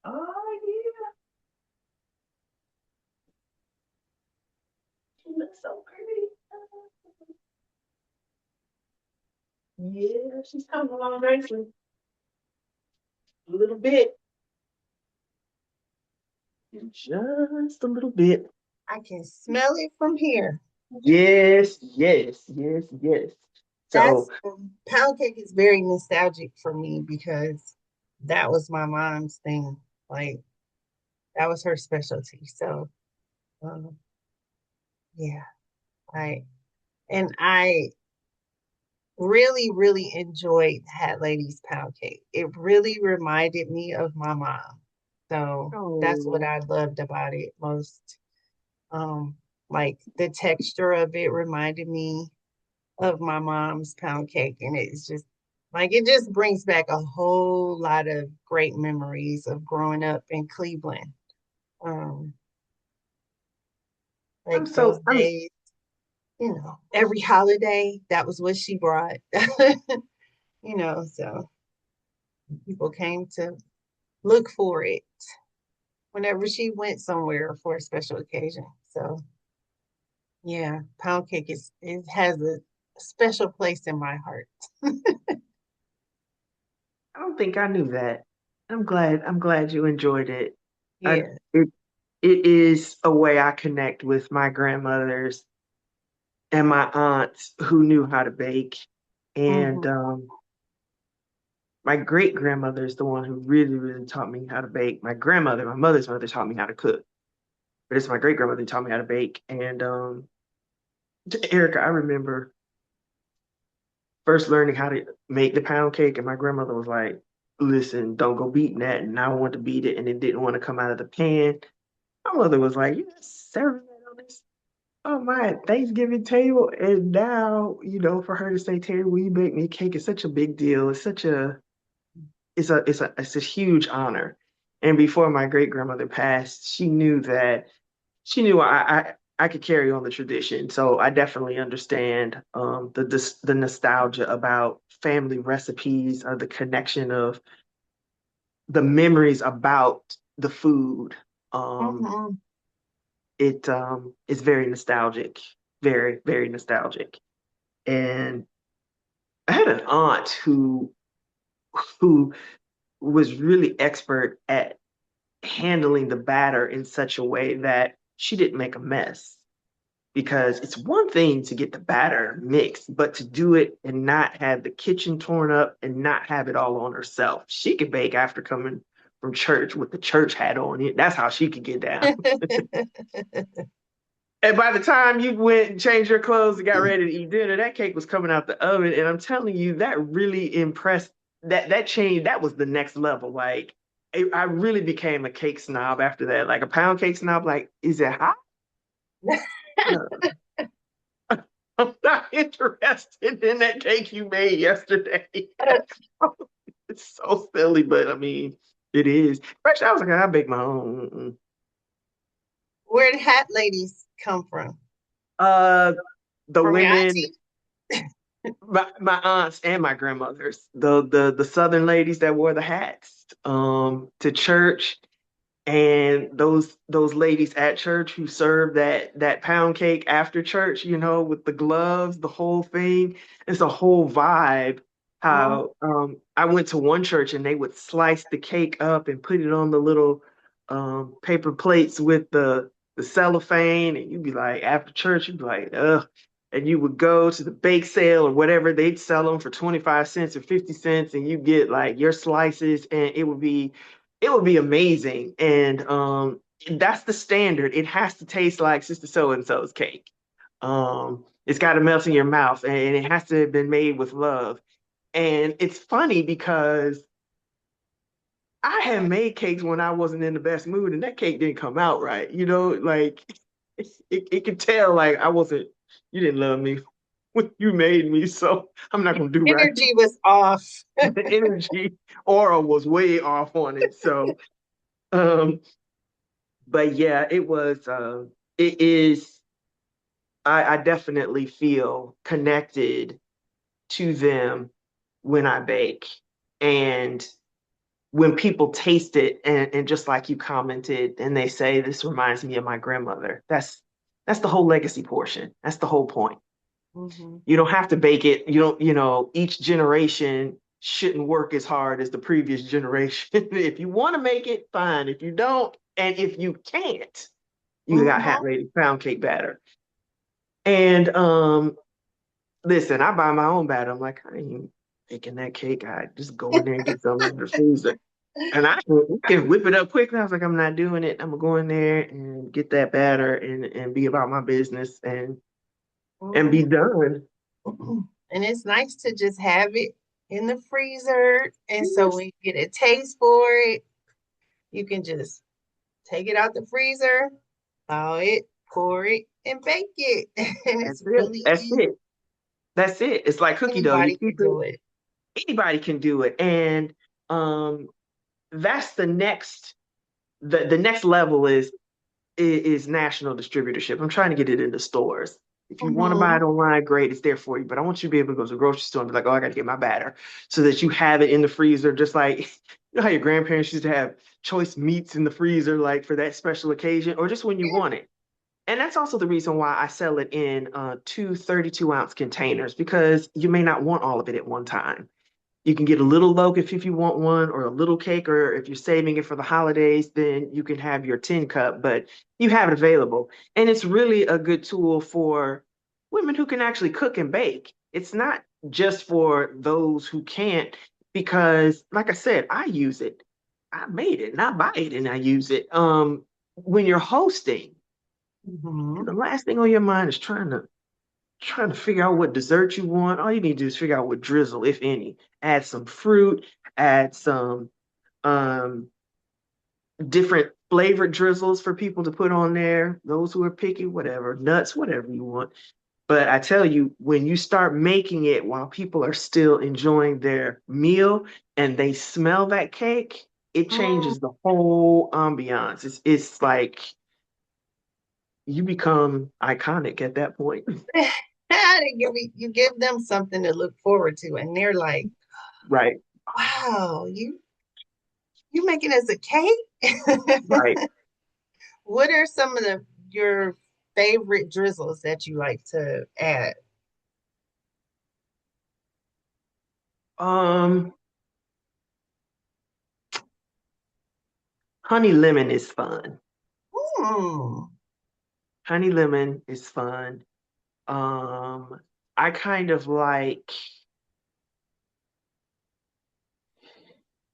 Oh yeah, she looks so pretty. Yeah, she's coming along nicely. A little bit, just a little bit. I can smell it from here. Yes, yes, yes, yes. So, That's pound cake is very nostalgic for me because that was my mom's thing. Like that was her specialty. So um, yeah, I and I really, really enjoyed Hat Lady's pound cake. It really reminded me of my mom. So that's what oh, I loved about it most. Um, like the texture of it reminded me. of my mom's pound cake, and it's just like it just brings back a whole lot of great memories of growing up in Cleveland. Um, I'm like those so I'm days, every holiday, that was what she brought. So people came to look for it whenever she went somewhere for a special occasion. So yeah, pound cake is it has a special place in my heart. I don't think I knew that. I'm glad you enjoyed it. I Yeah. it it is a way I connect with my grandmothers and my aunts who knew how to bake. And Hmm. my great grandmother is the one who really, really taught me how to bake. My grandmother, my mother's mother, taught me how to cook, but it's my great grandmother who taught me how to bake. And Erica, I remember first learning how to make the pound cake, and my grandmother was like, "Listen, don't go beating that." And I wanted to beat it, and it didn't want to come out of the pan. My mother was like, "You're serving that on this my Thanksgiving table," and now for her to say, "Terry, will you bake me a cake?" Is such a big deal. It's a huge honor. And before my great grandmother passed, she knew I could carry on the tradition. So I definitely understand the nostalgia about family recipes, or the connection of the memories about the food. Um, Hmm. it is very nostalgic, very, very nostalgic. And I had an aunt who was really expert at handling the batter in such a way that she didn't make a mess. Because it's one thing to get the batter mixed, but to do it and not have the kitchen torn up and not have it all on herself. She could bake after coming from church with the church hat on it. That's how she could get down. And by the time you went and changed your clothes and got ready to eat dinner, that cake was coming out the oven. And I'm telling you, that really impressed. That changed. That was the next level. Like, I really became a cake snob after that. Like a pound cake snob. Like, is it hot? No, I'm not interested in that cake you made yesterday. It's so silly, but I mean, it is. Actually, I was like, I bake my own. Mm-mm. Where did hat ladies come from? Uh, the From your women, auntie? my aunts and my grandmothers, the Southern ladies that wore the hats to church, and those ladies at church who serve that pound cake after church, with the gloves, the whole thing. It's a whole vibe. Mhm. How I went to one church and they would slice the cake up and put it on the little paper plates with the cellophane, and you'd be like, after church, you'd be like, ugh. And you would go to the bake sale or whatever, they'd sell them for 25 cents or 50 cents, and you get like your slices, and it would be amazing. And that's the standard. It has to taste like Sister So and so's cake. It's got to melt in your mouth, and it has to have been made with love. And it's funny because I had made cakes when I wasn't in the best mood, and that cake didn't come out right. Like it could tell like I wasn't. You didn't love me when you made me, so I'm not gonna do right. Energy was off. The energy aura was way off on it. So um but yeah, it is. I definitely feel connected to them when I bake. And when people taste it, and just like you commented, and they say this reminds me of my grandmother, that's the whole legacy portion. That's the whole point. Hmm. You don't have to bake it. You don't, each generation shouldn't work as hard as the previous generation. If you want to make it, fine. If you don't, and if you can't, you got hat Hmm. lady pound cake batter. And listen, I buy my own batter. I'm like, I ain't making that cake. I just go in there and get something in the freezer. And I can whip it up quickly. I was like, I'm not doing it. I'm gonna go in there and get that batter, and be about my business, and be Hmm. done. And it's nice to just have it in the freezer. And so Yes, when you get a taste for it, you can just take it out the freezer, thaw it, pour it, and bake it. And that's it's it. really That's easy. it. That's it. It's like cookie dough. You Anybody keep could it, do it. anybody can do it. And um that's the next level is national distributorship. I'm trying to get it into stores. If you want to buy Hmm. it online, great, it's there for you. But I want you to be able to go to the grocery store and be like, oh, I got to get my batter so that you have it in the freezer, just like you know how your grandparents used to have choice meats in the freezer, like for that special occasion, or just when you want it. And that's also the reason why I sell it in two 32-ounce containers because you may not want all of it at one time. You can get a little loaf if you want one, or a little cake, or if you're saving it for the holidays, then you can have your tin cup, but you have it available. And it's really a good tool for women who can actually cook and bake. It's not just for those who can't, because like I said, I use it. I made it and I buy it and I use it. When you're hosting, Hmm. the last thing on your mind is trying to figure out what dessert you want. All you need to do is figure out what drizzle, if any. Add some fruit, add some um, different flavored drizzles for people to put on there. Those who are picky, whatever, nuts, whatever you want. But I tell you, when you start making it while people are still enjoying their meal and they smell that cake, it changes the whole ambiance. It's like you become iconic at that point. You give them something to look forward to, and they're like, Right, "Wow, you making us a cake?" right. What are some of the your favorite drizzles that you like to add? Um, Honey lemon is fun. Hmm. Honey lemon is fun. I kind of like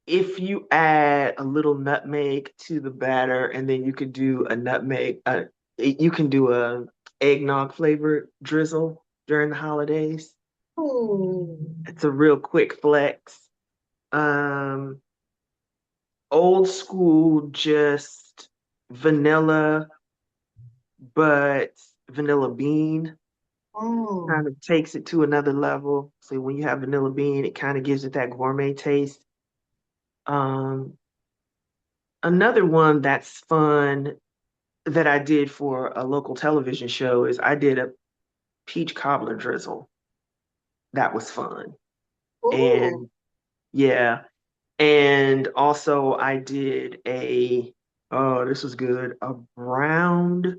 if you add a little nutmeg to the batter, and then you could do a nutmeg. You can do a eggnog flavored drizzle during the holidays. Ooh. It's a real quick flex. Um, Old school, just vanilla, but vanilla bean Mm. kind of takes it to another level. So when you have vanilla bean, it kind of gives it that gourmet taste. Um, Another one that's fun that I did for a local television show is I did a peach cobbler drizzle. That was fun. Ooh. And yeah, and also I did oh, this was good, a browned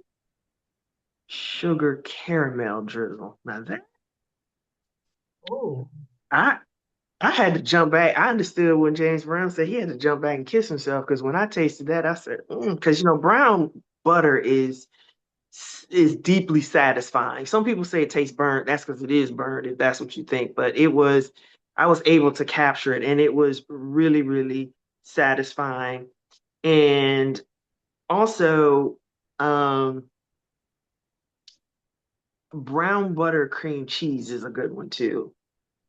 sugar caramel drizzle. Now that Ooh. I I had to jump back. I understood when James Brown said he had to jump back and kiss himself because when I tasted that, I said, because brown butter is deeply satisfying. Some people say it tastes burnt. That's because it is burnt, if that's what you think. But I was able to capture it, and it was really, really satisfying. And also, um, brown butter cream cheese is a good one too.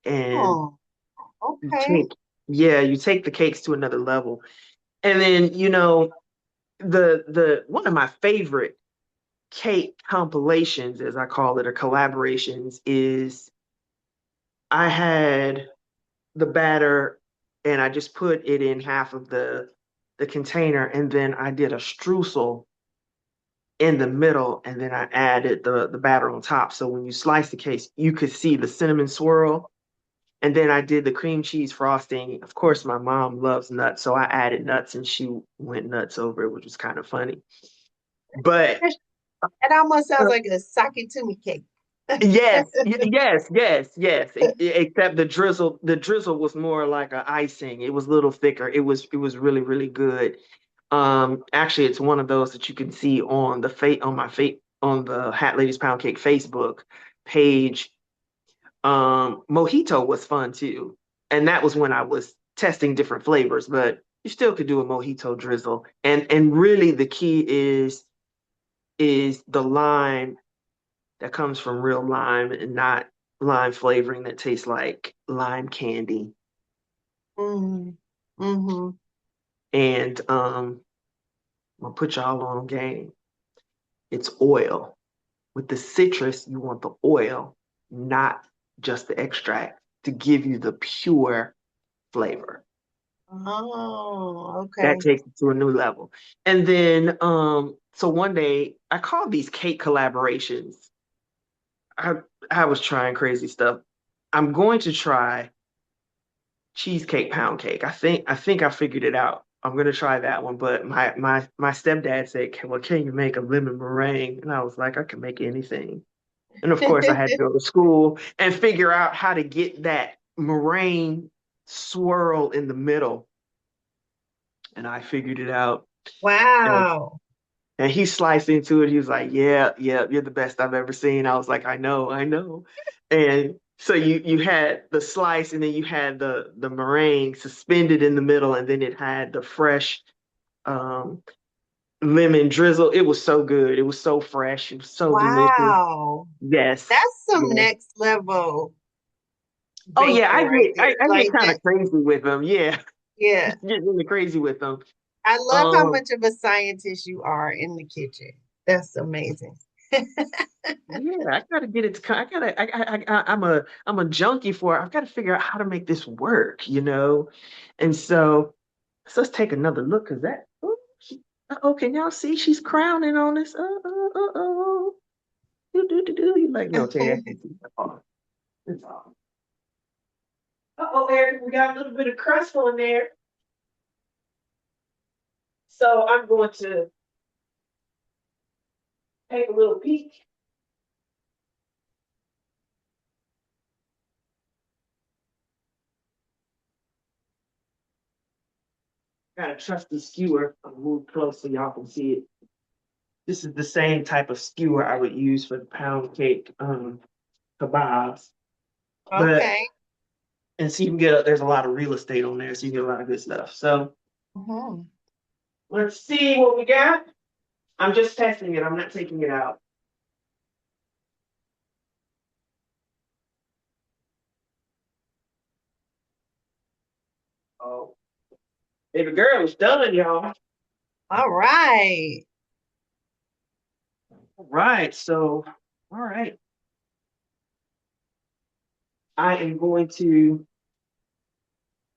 And Oh, you okay. take, yeah, you take the cakes to another level. And then, the one of my favorite cake compilations, as I call it, or collaborations, is I had the batter and I just put it in half of the container, and then I did a streusel in the middle, and then I added the batter on top. So when you slice the cake, you could see the cinnamon swirl. And then I did the cream cheese frosting. Of course, my mom loves nuts, so I added nuts and she went nuts over it, which was kind of funny. But It almost sounds like a sock it to me cake. yes. Except the drizzle was more like a icing. It was a little thicker. It was really, really good. Actually, it's one of those that you can see on the on the Hat Ladies Pound Cake Facebook page. Mojito was fun too, and that was when I was testing different flavors. But you still could do a mojito drizzle, and really the key is the lime that comes from real lime and not lime flavoring that tastes like lime candy. Mm. Hmm. And I'm gonna put y'all on game. It's oil. With the citrus, you want the oil, not just the extract to give you the pure flavor. Oh, That okay. takes it to a new level. And then so one day I called these cake collaborations. I I was trying crazy stuff. I'm going to try cheesecake pound cake. I think I figured it out. I'm gonna try that one, but my stepdad said, "Well, can you make a lemon meringue?" And I was like, "I can make anything." And of course, I had to go to school and figure out how to get that meringue swirl in the middle, and I figured it out. And Wow. and he sliced into it. He was like, "Yeah, yeah, you're the best I've ever seen." I was like, "I know, I know." And so you had the slice, and then you had the meringue suspended in the middle, and then it had the fresh um, lemon drizzle. It was so good. It was so fresh. It was so delicious. Wow. Yes, That's some yes. next level Oh yeah, baking right there. I get Like kind that. of crazy with them. Yeah, Yeah. get really crazy with them. I love how Um, much of a scientist you are in the kitchen. That's amazing. Yeah, I gotta get it. I gotta. I'm a junkie for it. I've got to figure out how to make this work, you know. And so let's take another look because that. Oh, okay, now see, she's crowning on this. Do. You like no, Terry? I can't see that off. It's off. Oh, Eric, we got a little bit of crust on there. So I'm going to take a little peek. Got a trusty skewer. I'll move close so y'all can see it. This is the same type of skewer I would use for the pound cake kebabs. But Okay. and so you can get there's a lot of real estate on there, so you get a lot of good stuff. So Mhm. let's see what we got. I'm just testing it. I'm not taking it out. Oh, baby girl is done, y'all. All right. All right. So, all right. I am going to,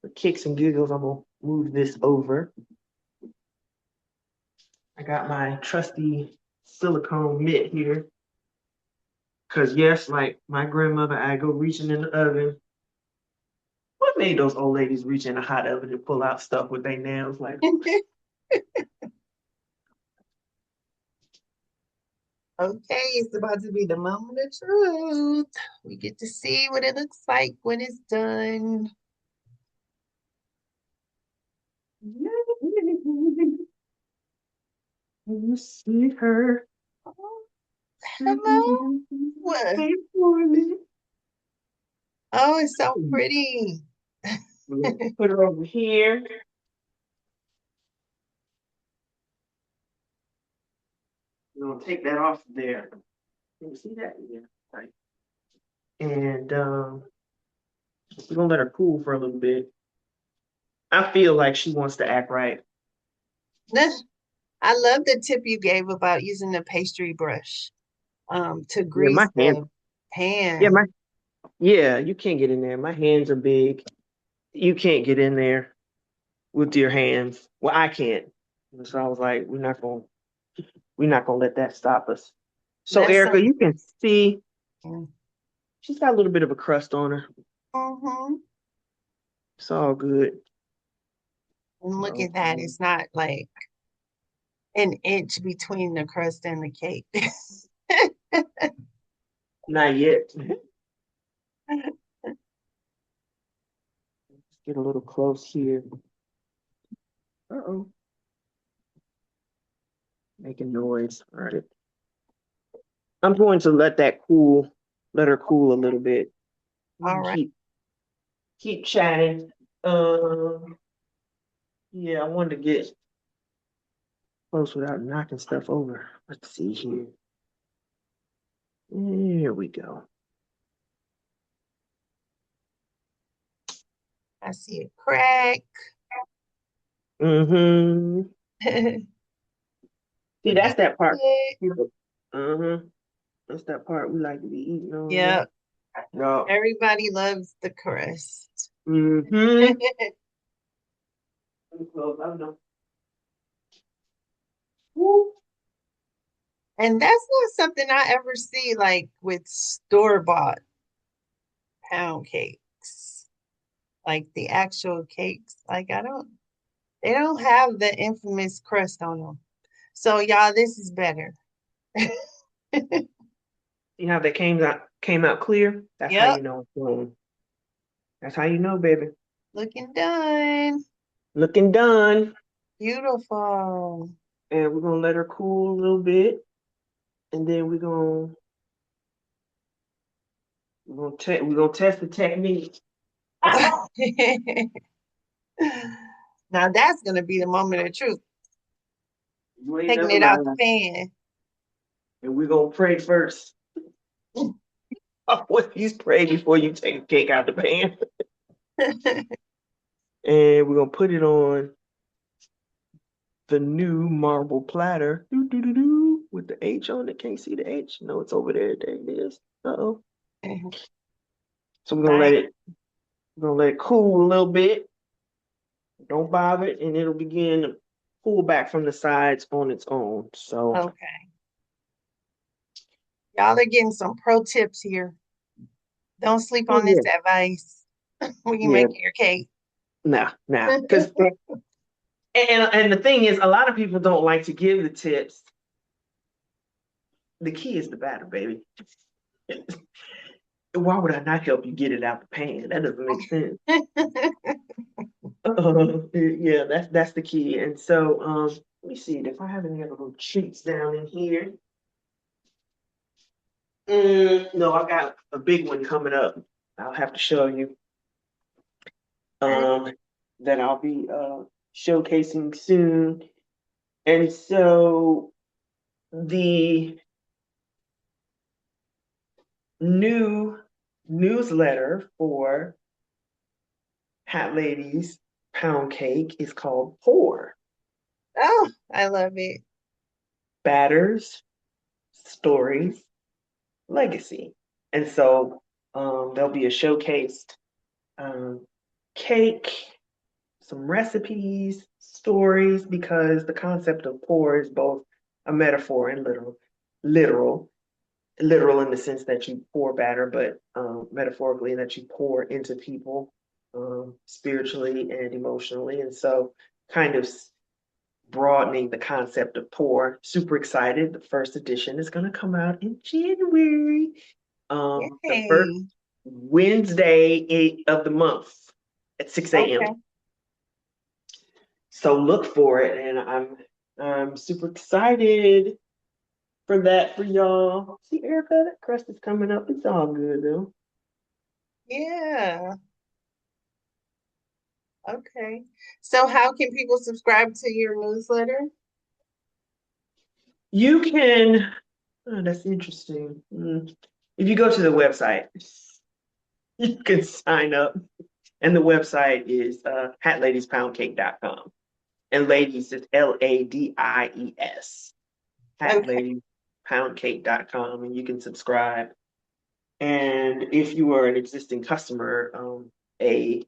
for kicks and giggles, I'm gonna move this over. I got my trusty silicone mitt here. Cause yes, like my grandmother, I go reaching in the oven. What made those old ladies reach in the hot oven and pull out stuff with their nails? Like, Okay, it's about to be the moment of truth. We get to see what it looks like when it's done. you see her Oh, sitting hello. What? for me. Oh, it's so pretty. Put her over here. We're gonna take that off there. Can you see that? Yeah. Right. And we're gonna let her cool for a little bit. I feel like she wants to act right. I love the tip you gave about using the pastry brush to Yeah, my grease hands. the Yeah, pan. yeah, you can't get in there. My hands are big. You can't get in there with your hands. Well, I can't. So I was like, we're not gonna let that stop us. So That's Erica, some. you can see she's got a little bit of a crust on her. Mhm. It's all good. And look All at that. good. It's not like an inch between the crust and the cake. Not yet. Let's get a little close here. Uh-oh. Making noise. All right. I'm going to let that cool, let her cool a little bit. We All can right. keep chatting. Um, yeah, I wanted to get close without knocking stuff over. Let's see here. Here we go. I see a crack. Mm-hmm. See, Looking that's that part. good. Uh-huh. That's that part we like to be eating on. Yeah. No. Everybody loves the crust. Mm-hmm. I know. Woo. And that's not something I ever see like with store-bought pound cakes, like the actual cakes. Like they don't have the infamous crust on them. So y'all, this is better. You know how they came out clear? That's how Yep, you know it's going. That's how you know, baby. looking done. Looking done. Beautiful. And we're gonna let her cool a little bit. And then we're gonna test the technique. Now that's gonna be the moment of truth. You ain't Taking never it out the lying. pan. And we're gonna pray first. Always pray before you take a cake out the pan. And we're gonna put it on the new marble platter. Doo, doo, doo, doo, with the H on it. Can't see the H. No, it's over there. There it is. Uh-oh. So Nice. we're gonna let it cool a little bit. Don't bother it, and it'll begin to pull back from the sides on its own. So, Okay. Y'all are getting some pro tips here. Don't sleep oh on this yeah, advice when you yeah, make your cake. nah, because and the thing is, a lot of people don't like to give the tips. The key is the batter, baby. Why would I not help you get it out the pan? That doesn't make sense. Yeah, that's the key. And so, let me see if I have any other little treats down in here. No, I got a big one coming up. I'll have to show you. Okay. Um, that I'll be showcasing soon. And so the new newsletter for Hat Ladies Pound Cake is called Pour Oh, I love it. Batters, Stories, Legacy. And so there'll be a showcased um, cake, some recipes, stories, because the concept of pour is both a metaphor and literal. Literal in the sense that you pour batter, but metaphorically that you pour into people spiritually and emotionally. And so, kind of broadening the concept of pour. Super excited. The first edition is going to come out in January. The first Yay. Wednesday of the month at 6 a.m. Okay. So look for it, and I'm super excited for that for y'all. See, Erica, that crust is coming up. It's all good though. Yeah. Okay. So how can people subscribe to your newsletter? You can. Oh, that's interesting. If you go to the website, you can sign up, and the website is hatladiespoundcake.com. And ladies is LADIES. Okay. Hatladiespoundcake.com, and you can subscribe. And if you are an existing customer, a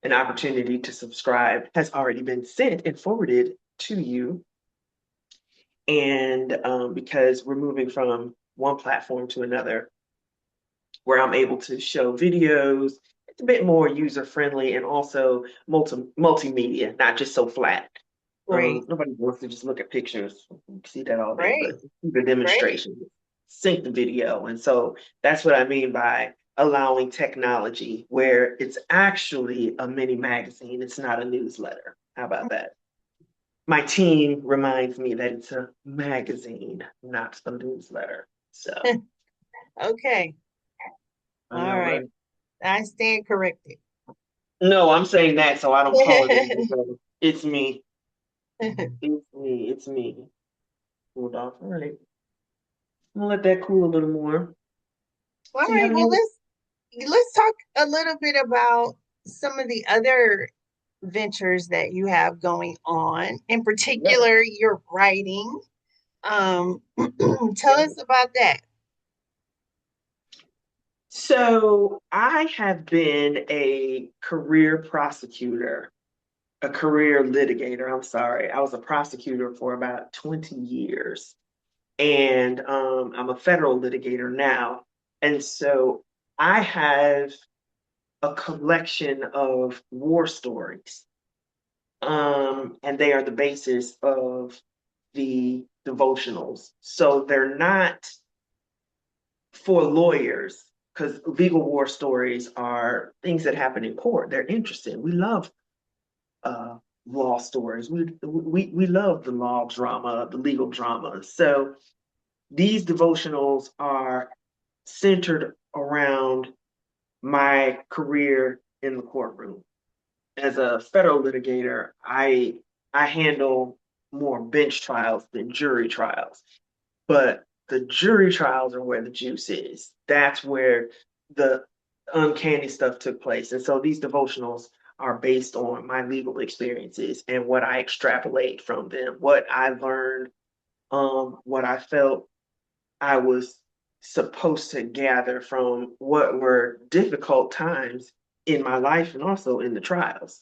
an opportunity to subscribe has already been sent and forwarded to you. And because we're moving from one platform to another, where I'm able to show videos, it's a bit more user friendly and also multimedia, not just so flat. Great. Nobody wants to just look at pictures. You see that all day, but Great. the Great. demonstration, sync the video. And so that's what I mean by allowing technology where it's actually a mini magazine. It's not a newsletter. How about that? My team reminds me that it's a magazine, not a newsletter. So Okay. I All know, right. right? I stand corrected. No, I'm saying that so I don't call it a newsletter. It's me. It's me. It's me. Cool off. All right. I'm gonna let that cool a little more. All So you right. have any Well, other? let's talk a little bit about some of the other ventures that you have going on. In Yeah. particular, your writing. Um, tell Yeah. us about that. So I have been a career prosecutor, a career litigator. I'm sorry. I was a prosecutor for about 20 years. And I'm a federal litigator now. And so I have a collection of war stories. And they are the basis of the devotionals. So they're not for lawyers, because legal war stories are things that happen in court. They're interesting. We love uh, law stories. We love the law drama, the legal drama. So these devotionals are centered around my career in the courtroom. As a federal litigator, I handle more bench trials than jury trials. But the jury trials are where the juice is. That's where the uncanny stuff took place. And so these devotionals are based on my legal experiences and what I extrapolate from them, what I learned, what I felt I was supposed to gather from what were difficult times in my life and also in the trials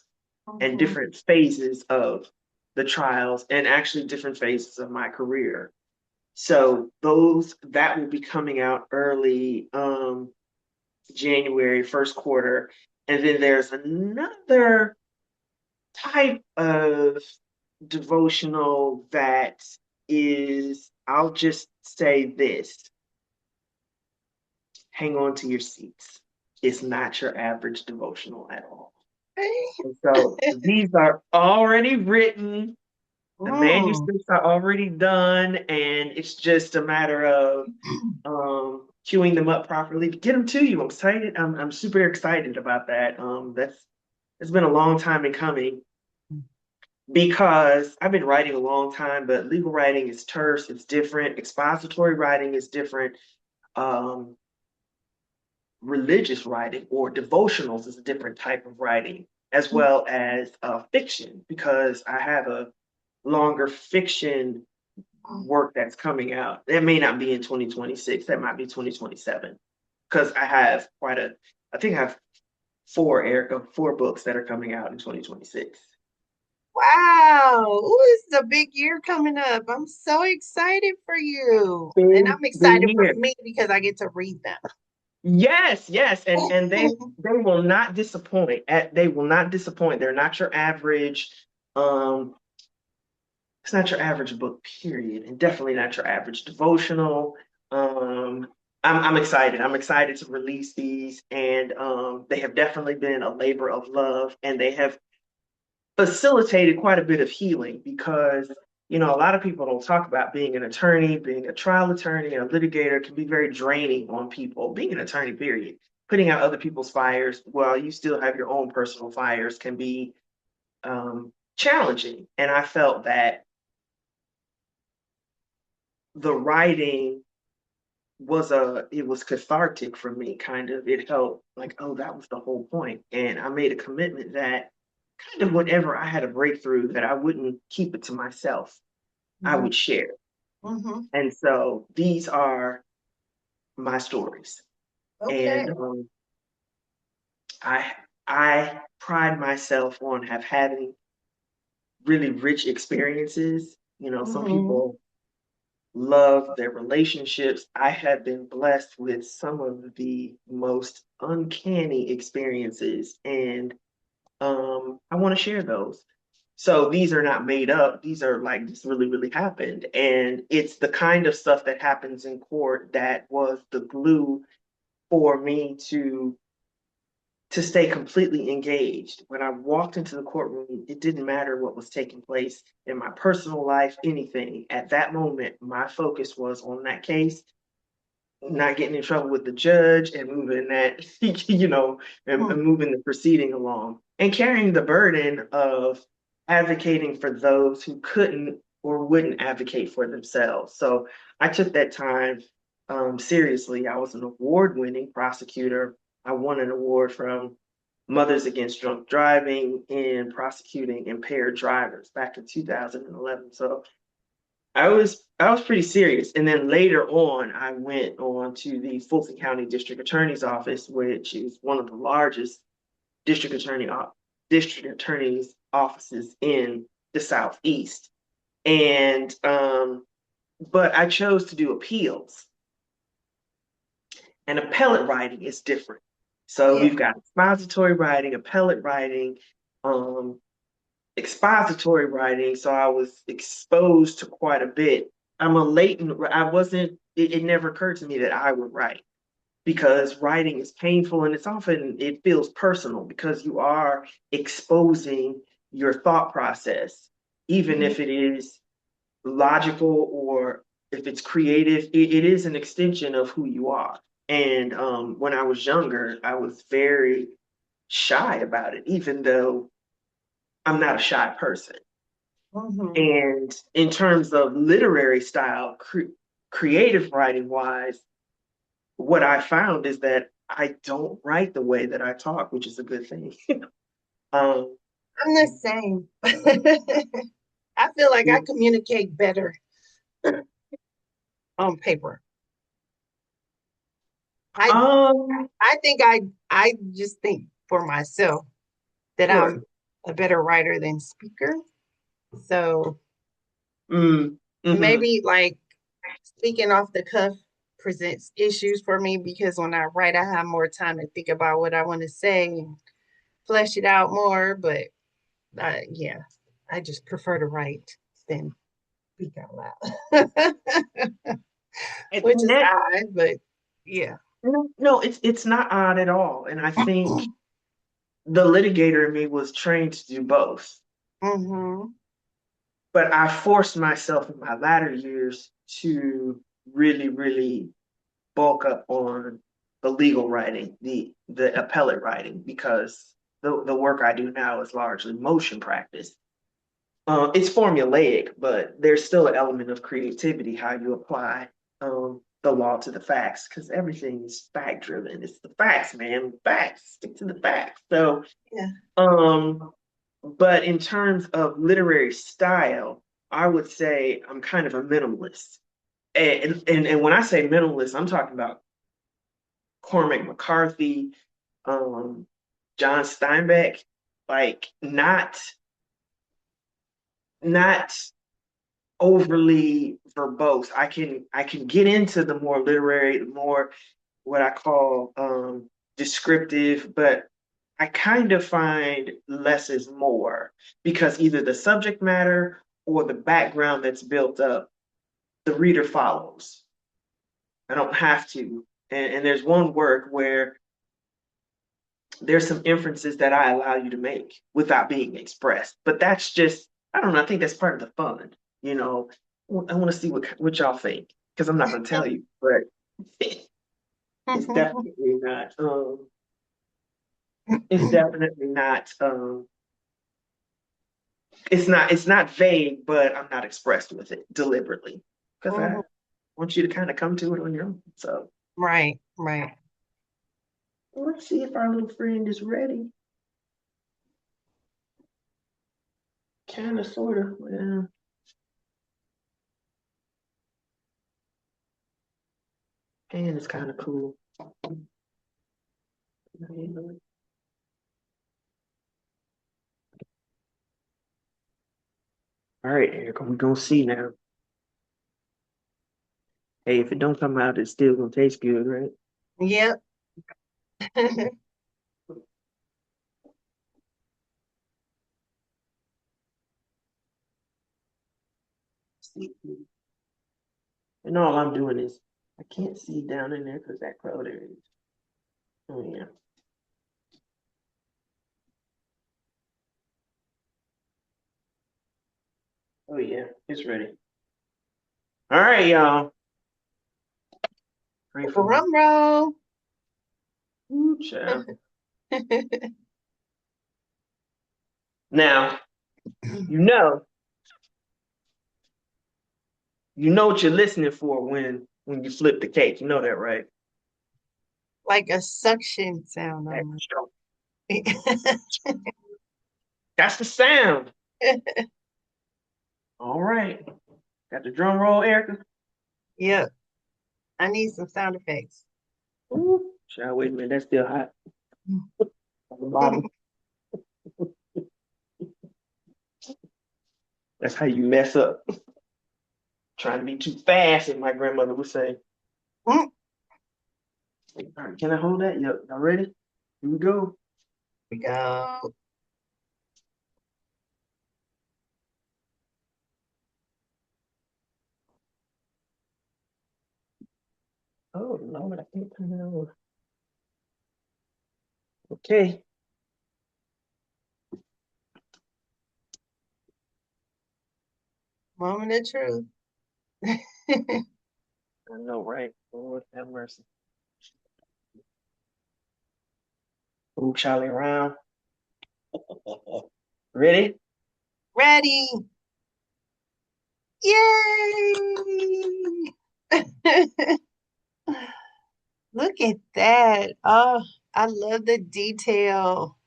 and Mhm. different phases of the trials and actually different phases of my career. So those that will be coming out early January, first quarter. And then there's another type of devotional that is, I'll just say this, hang on to your seats. It's not your average devotional at all. Okay. And so these are already written, the Mm. manuscripts are already done, and it's just a matter of queuing them up properly to get them to you. I'm excited. I'm super excited about that. That's it's been a long time in coming because I've been writing a long time, but legal writing is terse, it's different. Expository writing is different. Um, Religious writing or devotionals is a different type of writing, as well as fiction, because I have a longer fiction work that's coming out. That may not be in 2026. That might be 2027 because I think I have four books that are coming out in 2026. Wow. Ooh, this is a big year coming up. I'm so excited for you. And I'm Big excited for year. me because I get to read them. Yes, yes, and they will not disappoint. They will not disappoint. They're not your average. Um, it's not your average book, period, and definitely not your average devotional. Um, I'm excited. I'm excited to release these, and they have definitely been a labor of love, and they have facilitated quite a bit of healing because a lot of people don't talk about being an attorney, being a trial attorney, a litigator can be very draining on people. Being an attorney, period, putting out other people's fires while you still have your own personal fires can be challenging. And I felt that the writing it was cathartic for me, kind of. It felt like, oh, that was the whole point. And I made a commitment that kind of whenever I had a breakthrough, that I wouldn't keep it to myself. I Mhm. would share. Mhm. And so these are my stories. Okay. And I I pride myself on have having really rich experiences. Some Mhm. people love their relationships. I have been blessed with some of the most uncanny experiences, and I want to share those. So these are not made up. These are like this really, really happened. And it's the kind of stuff that happens in court that was the glue for me to stay completely engaged. When I walked into the courtroom, it didn't matter what was taking place in my personal life, anything. At that moment, my focus was on that case, not getting in trouble with the judge and moving that, and Mm. moving the proceeding along and carrying the burden of advocating for those who couldn't or wouldn't advocate for themselves. So I took that time seriously. I was an award-winning prosecutor. I won an award from Mothers Against Drunk Driving in prosecuting impaired drivers back in 2011. So I was pretty serious. And then later on, I went on to the Fulton County District Attorney's Office, which is one of the largest district attorney district attorney's offices in the Southeast. And but I chose to do appeals. And appellate writing is different. So Yeah. we've got expository writing, appellate writing, um, expository writing. So I was exposed to quite a bit. I'm a latent, I wasn't, it never occurred to me that I would write because writing is painful and it's often, it feels personal because you are exposing your thought process, even Mhm. if it is logical or if it's creative, it is an extension of who you are. And when I was younger, I was very shy about it, even though I'm not a shy person. Mhm. And in terms of literary style, creative writing wise, what I found is that I don't write the way that I talk, which is a good thing. um, I'm the same. I feel like I communicate better on paper. I um, I think I just think for myself that I'm sure. a better writer than speaker. So Mm, hmm. maybe like speaking off the cuff presents issues for me because when I write, I have more time to think about what I want to say and flesh it out more. But yeah, I just prefer to write than speak out loud, which And is that odd, but yeah. no, it's not odd at all. And I think the litigator in me was trained to do both. Mm-hmm. But I forced myself in my latter years to really, really bulk up on the legal writing, the appellate writing, because the work I do now is largely motion practice. It's formulaic, but there's still an element of creativity how you apply the law to the facts, because everything is fact driven. It's the facts, man. Facts. Stick to the facts. So, Yeah. um, but in terms of literary style, I would say I'm kind of a minimalist. And when I say minimalist, I'm talking about Cormac McCarthy, um, John Steinbeck, like not overly verbose. I can get into the more literary, the more what I call descriptive, but I kind of find less is more because either the subject matter or the background that's built up, the reader follows. I don't have to. And there's one work where there's some inferences that I allow you to make without being expressed. But that's just, I don't know, I think that's part of the fun. You know, I want to see what y'all think because I'm not going to tell you, but it's definitely not, it's definitely not, it's not vague, but I'm not expressed with it deliberately because I Mhm. want you to kind of come to it on your own. So Right, right. let's see if our little friend is ready. Kind of, sort of. Well, and it's kind of cool. All right, Erica, we're gonna see now. Hey, if it don't come out, it's still gonna taste good, right? Yep. And all I'm doing is I can't see down in there because that crowd area. Oh yeah. Oh yeah. It's ready. All right, y'all. Pray for me. Drum roll. Ooh, child. Now, you know, you know what you're listening for when you flip the cake. You know that, right? Like a suction sound That's almost. the sound. All right. Got the drum roll, Erica? Yep. I need some sound effects. Ooh, child, wait a minute. That's still hot on the bottom. That's how you mess up. Trying to be too fast, as my grandmother would say. Here All right, can I hold that? Yep. Y'all ready? Here we go. we go. Oh, Lord, I can't turn it over. Okay. Moment of truth. I know, right? Lord have mercy. Ooh, Charlie around. Ready? Ready. Yay! Look at that. Oh, I love the detail.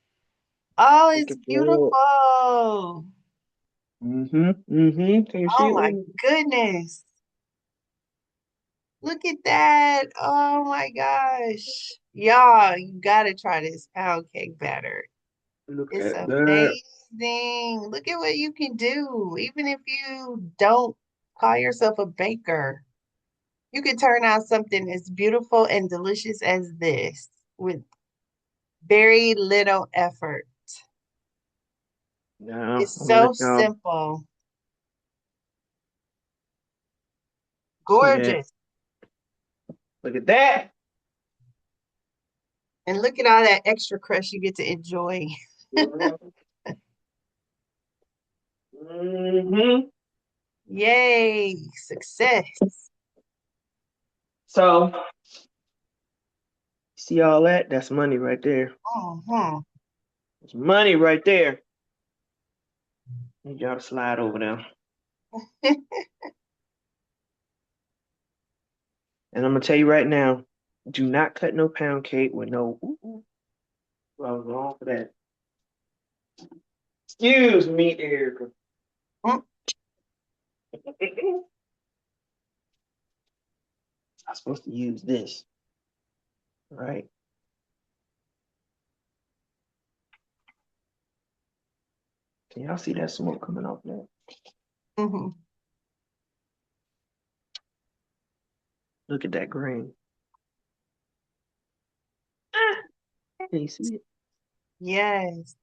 Oh, Look it's at that. beautiful. Mm-hmm. Mm-hmm. Can you see Oh it? my Wait. goodness. Look at that. Oh my gosh. Y'all, you gotta try this pound cake batter. Look It's at that. amazing. Look at what you can do. Even if you don't call yourself a baker, you can turn out something as beautiful and delicious as this with very little effort. Now, It's I'm gonna let so y'all simple, see that. gorgeous. Look at that. And look at all that extra crust you get to enjoy. Mm-hmm. Yay, success. So, see all that? That's money right there. Mhm. It's money right there. Need y'all to slide over there. And I'm gonna tell you right now, do not cut no pound cake with no ooh, ooh. Well, I was wrong for that. Excuse me, Erica. I'm supposed to use this, right? Can y'all see that smoke coming off there? Mhm. Look at that green. Can you see it? Yes,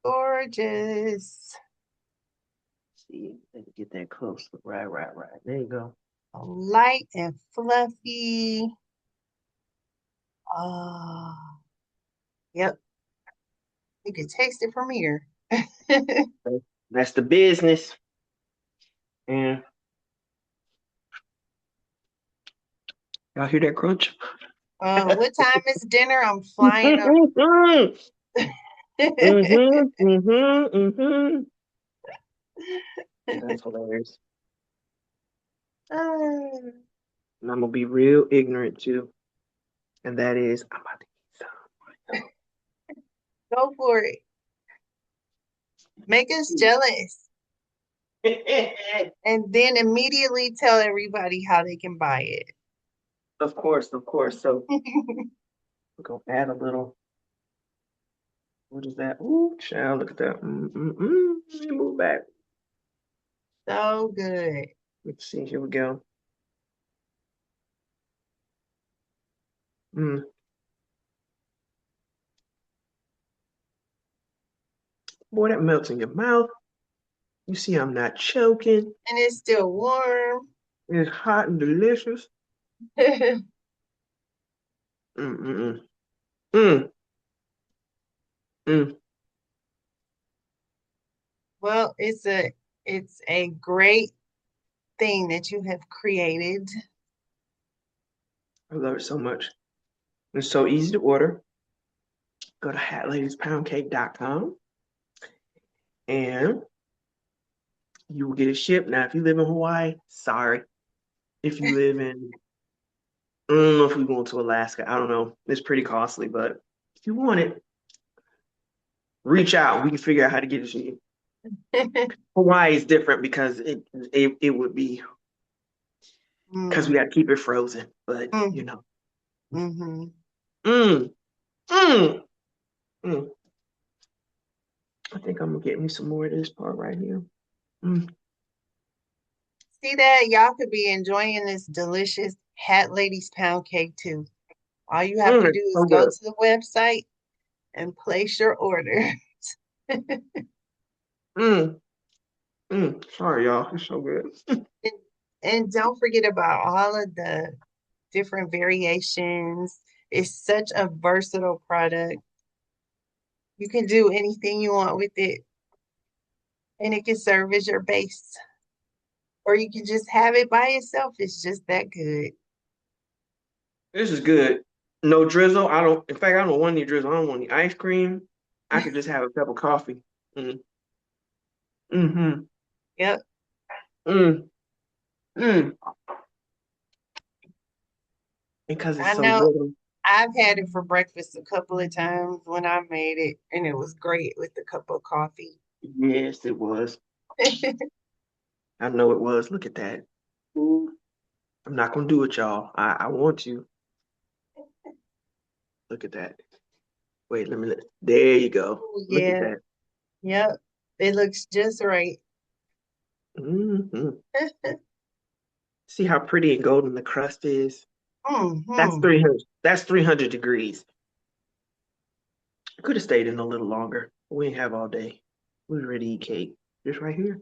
gorgeous. See, let me get that close. Right, right, right. There you go. Light and fluffy. Oh, yep. You can taste it from here. That's the business. And y'all hear that crunch? What time is dinner? I'm flying over. Mm-hmm, mm-hmm, mm-hmm, mm-hmm. That's hilarious. Ah, And I'm gonna be real ignorant too. And that is, I'm about to go for it. Make us jealous. eat some. And then immediately tell everybody how they can buy it. Of course, of course. So we're gonna add a little. What is that? Ooh, child, look at that. Let me move back. So good. Let's see. Here we go. Mm. Boy, that melts in your mouth. You see, I'm not choking. And it's still warm. It's hot and delicious. Mm, mm, mm, mm. Well, it's a great thing that you have created. I love it so much. It's so easy to order. Go to hatladiespoundcake.com and you will get it shipped. Now, if you live in Hawaii, sorry. If you live in, I don't know if we're going to Alaska. I don't know. It's pretty costly, but if you want it, reach out. We can figure out how to get it to you. Hawaii is different because it would be because we Mm, got to keep it frozen. But mm, hmm. mm, mm, mm. I think I'm gonna get me some more of this part right here. Mm, See that? Y'all could be enjoying this delicious Hat Ladies pound cake too. All you have to do it's is so go good. to the website and place your order. Mm, sorry, y'all. It's so good. And, and don't forget about all of the different variations. It's such a versatile product. You can do anything you want with it, and it can serve as your base, or you can just have it by itself. It's just that good. This is good. No drizzle. I don't. In fact, I don't want any drizzle. I don't want any ice cream. I could just have a cup of coffee. Mm, mm-hmm. Yep. Mm, mm. Because it's I so know good. I've had it for breakfast a couple of times when I made it, and it was great with a cup of coffee. Yes, it was. I know it was. Look at that. Ooh, I'm not gonna do it, y'all. I want to. Look at that. Wait, let me. There you go. Oh, Look at yeah. that. Yep. It looks just right. Hmm. See how pretty and golden the crust is? That's Hmm. 300. That's 300 degrees. Could have stayed in a little longer. We didn't have all day. We were ready to eat cake. Just right here.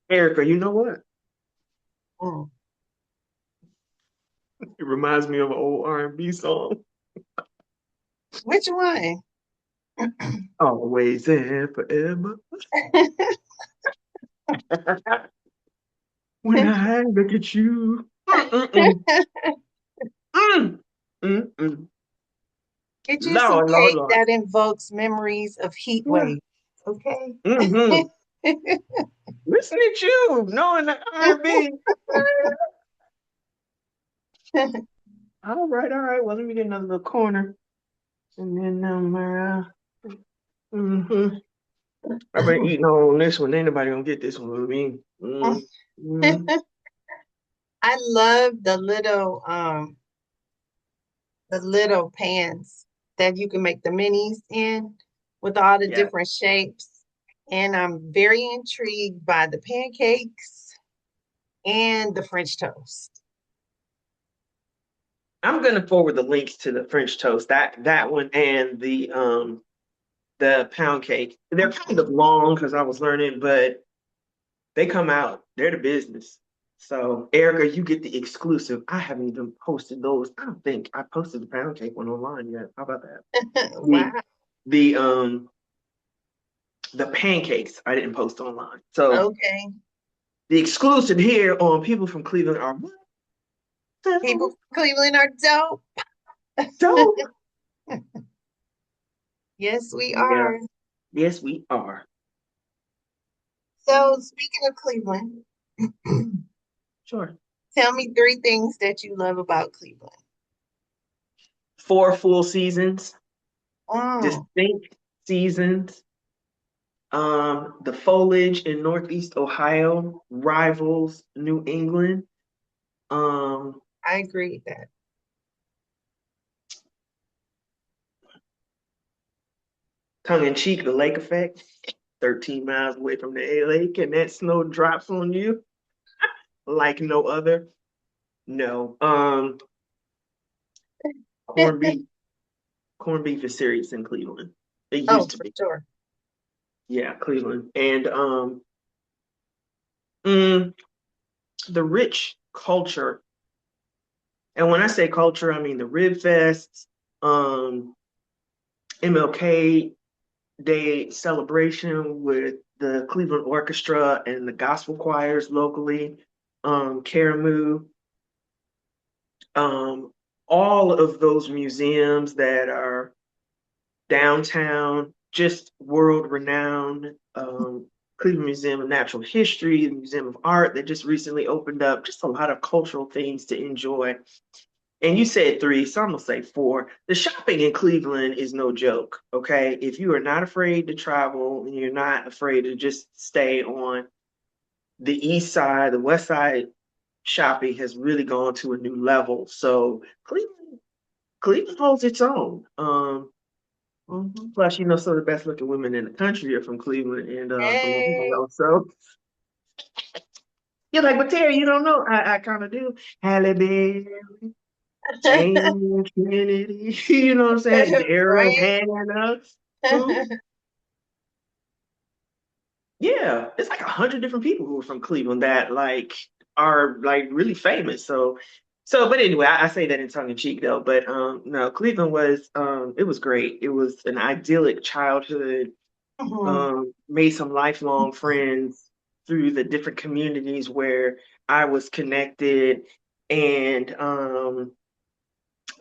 Erica, you know what? Mm. It reminds me of an old R&B song. Which one? Always and forever. When I look at you. Mm-mm-mm. Mm. Mm-mm. Get you some Lord, Lord, cake Lord. that invokes memories of heat waves. Okay. Mm-hmm. Listen at you, knowing the R&B. All right. Well, let me get another little corner. And then mm-hmm. I've been eating on this one. Ain't nobody gonna get this one with me. Mm-hmm. I love the little pans that you can make the minis in with all the Yeah. different shapes. And I'm very intrigued by the pancakes and the French toast. I'm gonna forward the links to the French toast, that one and the pound cake. They're kind of long because I was learning, but they come out. They're the business. So Erica, you get the exclusive. I haven't even posted those. I don't think I posted the pound cake one online yet. How about that? The Wow. the um the pancakes I didn't post online. So Okay. the exclusive here on People from Cleveland are what? People from Cleveland are dope. Dope. Yes, we Yeah. are. Yes, we are. So, speaking of Cleveland, Sure. tell me three things that you love about Cleveland. 4 full seasons, Mm, distinct seasons. The foliage in Northeast Ohio rivals New England. Um, I agree with that. tongue in cheek, the lake effect. 13 miles away from the lake, and that snow drops on you like no other. No. Corned beef. Corned beef is serious in Cleveland. It Oh, used to for be. sure. Yeah, Cleveland. And mm, the rich culture. And when I say culture, I mean the Rib Fests, MLK Day celebration with the Cleveland Orchestra and the gospel choirs locally, Caramoo, um, all of those museums that are downtown, just world renowned. Cleveland Museum of Natural History, the Museum of Art that just recently opened up, just a lot of cultural things to enjoy. And you said three, so I'm gonna say four. The shopping in Cleveland is no joke. Okay. If you are not afraid to travel and you're not afraid to just stay on the east side, the west side, shopping has really gone to a new level. So Cleveland holds its own. Mhm. Plus, some of the best looking women in the country are from Cleveland and from Hey. Ohio. So you're like, but Terry, you don't know. I kind of do. Halle Berry, Jane Kennedy, you know what I'm saying? Daryl Right? Hannah. Who? Yeah, it's like 100 different people who are from Cleveland that like are like really famous. But anyway, I say that in tongue in cheek though. But no, Cleveland was it was great. It was an idyllic childhood. Mhm. Made some lifelong friends through the different communities where I was connected, and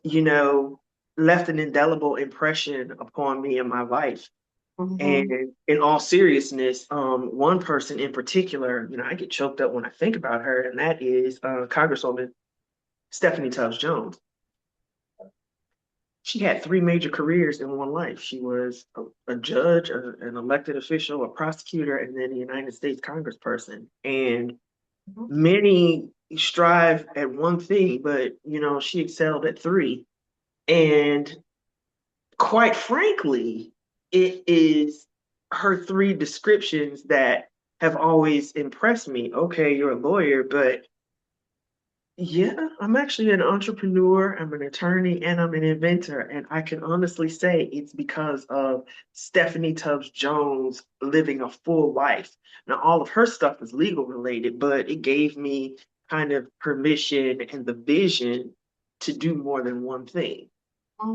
you know, left an indelible impression upon me and my life. Mhm. And in all seriousness, one person in particular, I get choked up when I think about her, and that is Congresswoman Stephanie Tubbs Jones. She had three major careers in one life. She was a judge, an elected official, a prosecutor, and then a United States congressperson. And Mhm. many strive at one thing, but she excelled at three. And quite frankly, it is her three descriptions that have always impressed me. Okay, you're a lawyer, but yeah, I'm actually an entrepreneur, I'm an attorney, and I'm an inventor. And I can honestly say it's because of Stephanie Tubbs Jones living a full life. Now, all of her stuff is legal related, but it gave me kind of permission and the vision to do more than one thing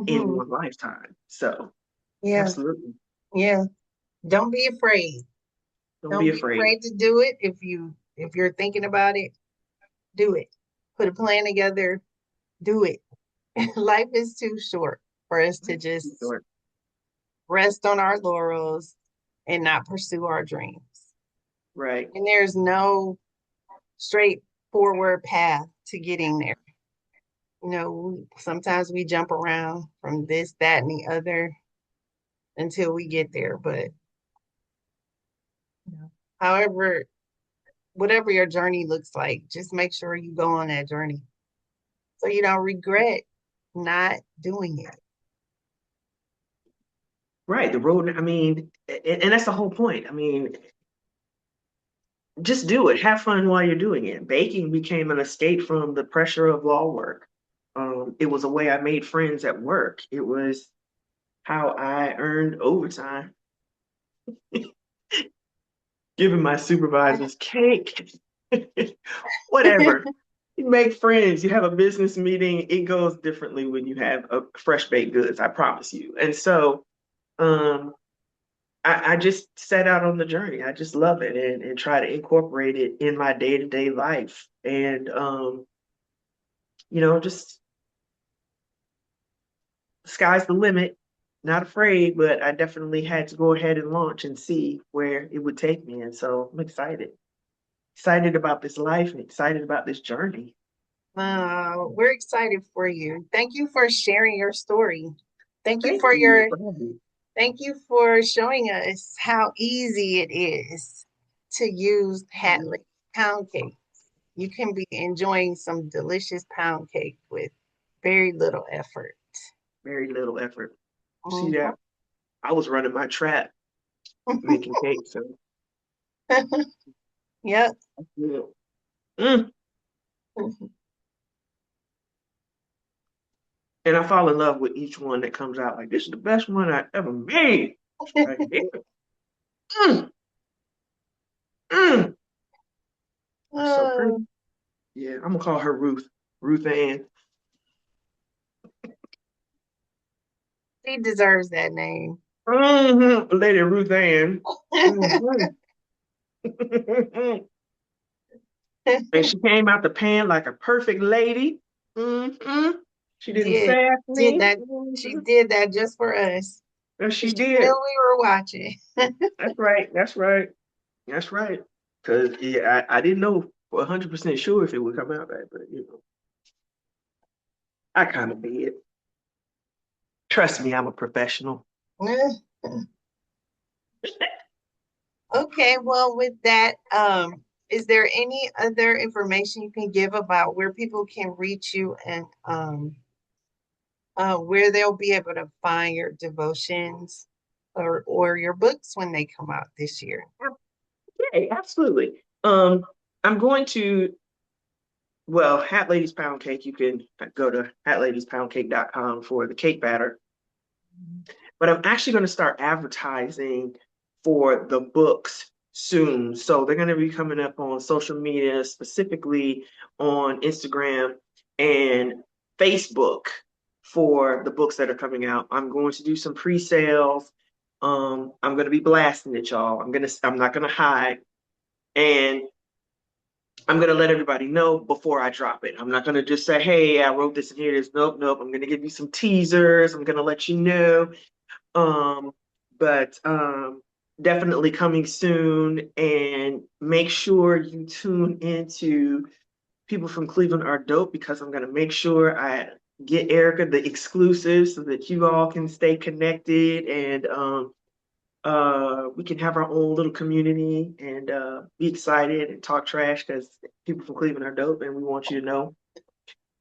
in Mhm. one lifetime. So, Yeah. absolutely. Yeah. Don't be afraid. Don't be Don't be afraid. afraid to do it. If you're thinking about it, do it. Put a plan together, do it. Life is too short for us to just Sure. rest on our laurels and not pursue our dreams. Right. And there's no straightforward path to getting there. Sometimes we jump around from this, that, and the other until we get there. But however, whatever your journey looks like, just make sure you go on that journey so you don't regret not doing it. Right. The road, I mean, and that's the whole point. I mean, just do it. Have fun while you're doing it. Baking became an escape from the pressure of law work. It was a way I made friends at work. It was how I earned overtime, giving my supervisors cake, whatever. You make friends, you have a business meeting, it goes differently when you have a fresh baked goods, I promise you. And so, um, I just set out on the journey. I just love it and try to incorporate it in my day-to-day life. And just sky's the limit. Not afraid, but I definitely had to go ahead and launch and see where it would take me. And so I'm excited. Excited about this life and excited about this journey. We're excited for you. Thank you for sharing your story. Thank you Thank for you your for having me. Thank you for showing us how easy it is to use Hatley pound cake. You can be enjoying some delicious pound cake with very little effort. Very little effort. See Mhm. that? I was running my trap making cakes. So Yep. yeah. Mm. And I fall in love with each one that comes out. Like, this is the best one I ever made. Right here. Mm, mm. It's so pretty. Oh, Yeah, I'm gonna call her Ruth. Ruth Ann. she deserves that name. Lady Ruth Ann. hmm And she came out the pan like a perfect lady. hmm She didn't did sass did me. that she did that just for us. And 'Cause she she knew did. we were watching. That's right. That's right. That's right. Because yeah, I didn't know 100% sure if it would come out right, but I kind of did. Trust me, I'm a professional. Okay, well, with that, is there any other information you can give about where people can reach you and where they'll be able to find your devotions or your books when they come out this year? Yeah, absolutely. I'm going to, well, Hat Ladies Pound Cake, you can go to hatladiespoundcake.com for the cake batter. But I'm actually going to start advertising for the books soon. So they're going to be coming up on social media, specifically on Instagram and Facebook for the books that are coming out. I'm going to do some pre-sales. I'm going to be blasting it, y'all. I'm not going to hide. And I'm going to let everybody know before I drop it. I'm not going to just say, hey, I wrote this and here it is. Nope, nope. I'm going to give you some teasers. I'm going to let you know. Um, but definitely coming soon. And make sure you tune into People from Cleveland Are Dope because I'm going to make sure I get Erica the exclusive so that you all can stay connected and we can have our own little community and be excited and talk trash because people from Cleveland are dope and we want you to know.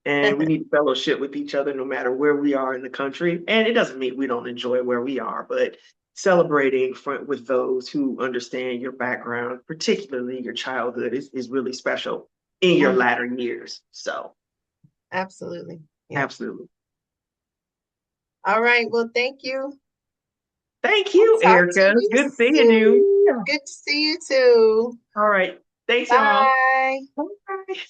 And we need fellowship with each other no matter where we are in the country. And it doesn't mean we don't enjoy where we are, but celebrating with those who understand your background, particularly your childhood, is really special in your Mhm. latter years. So, Absolutely. Yeah. absolutely. All right. Well, thank you. Thank I'll you, talk to Erica. you Good seeing you. soon. Good to see you too. All right. Thanks, y'all. Bye. Bye.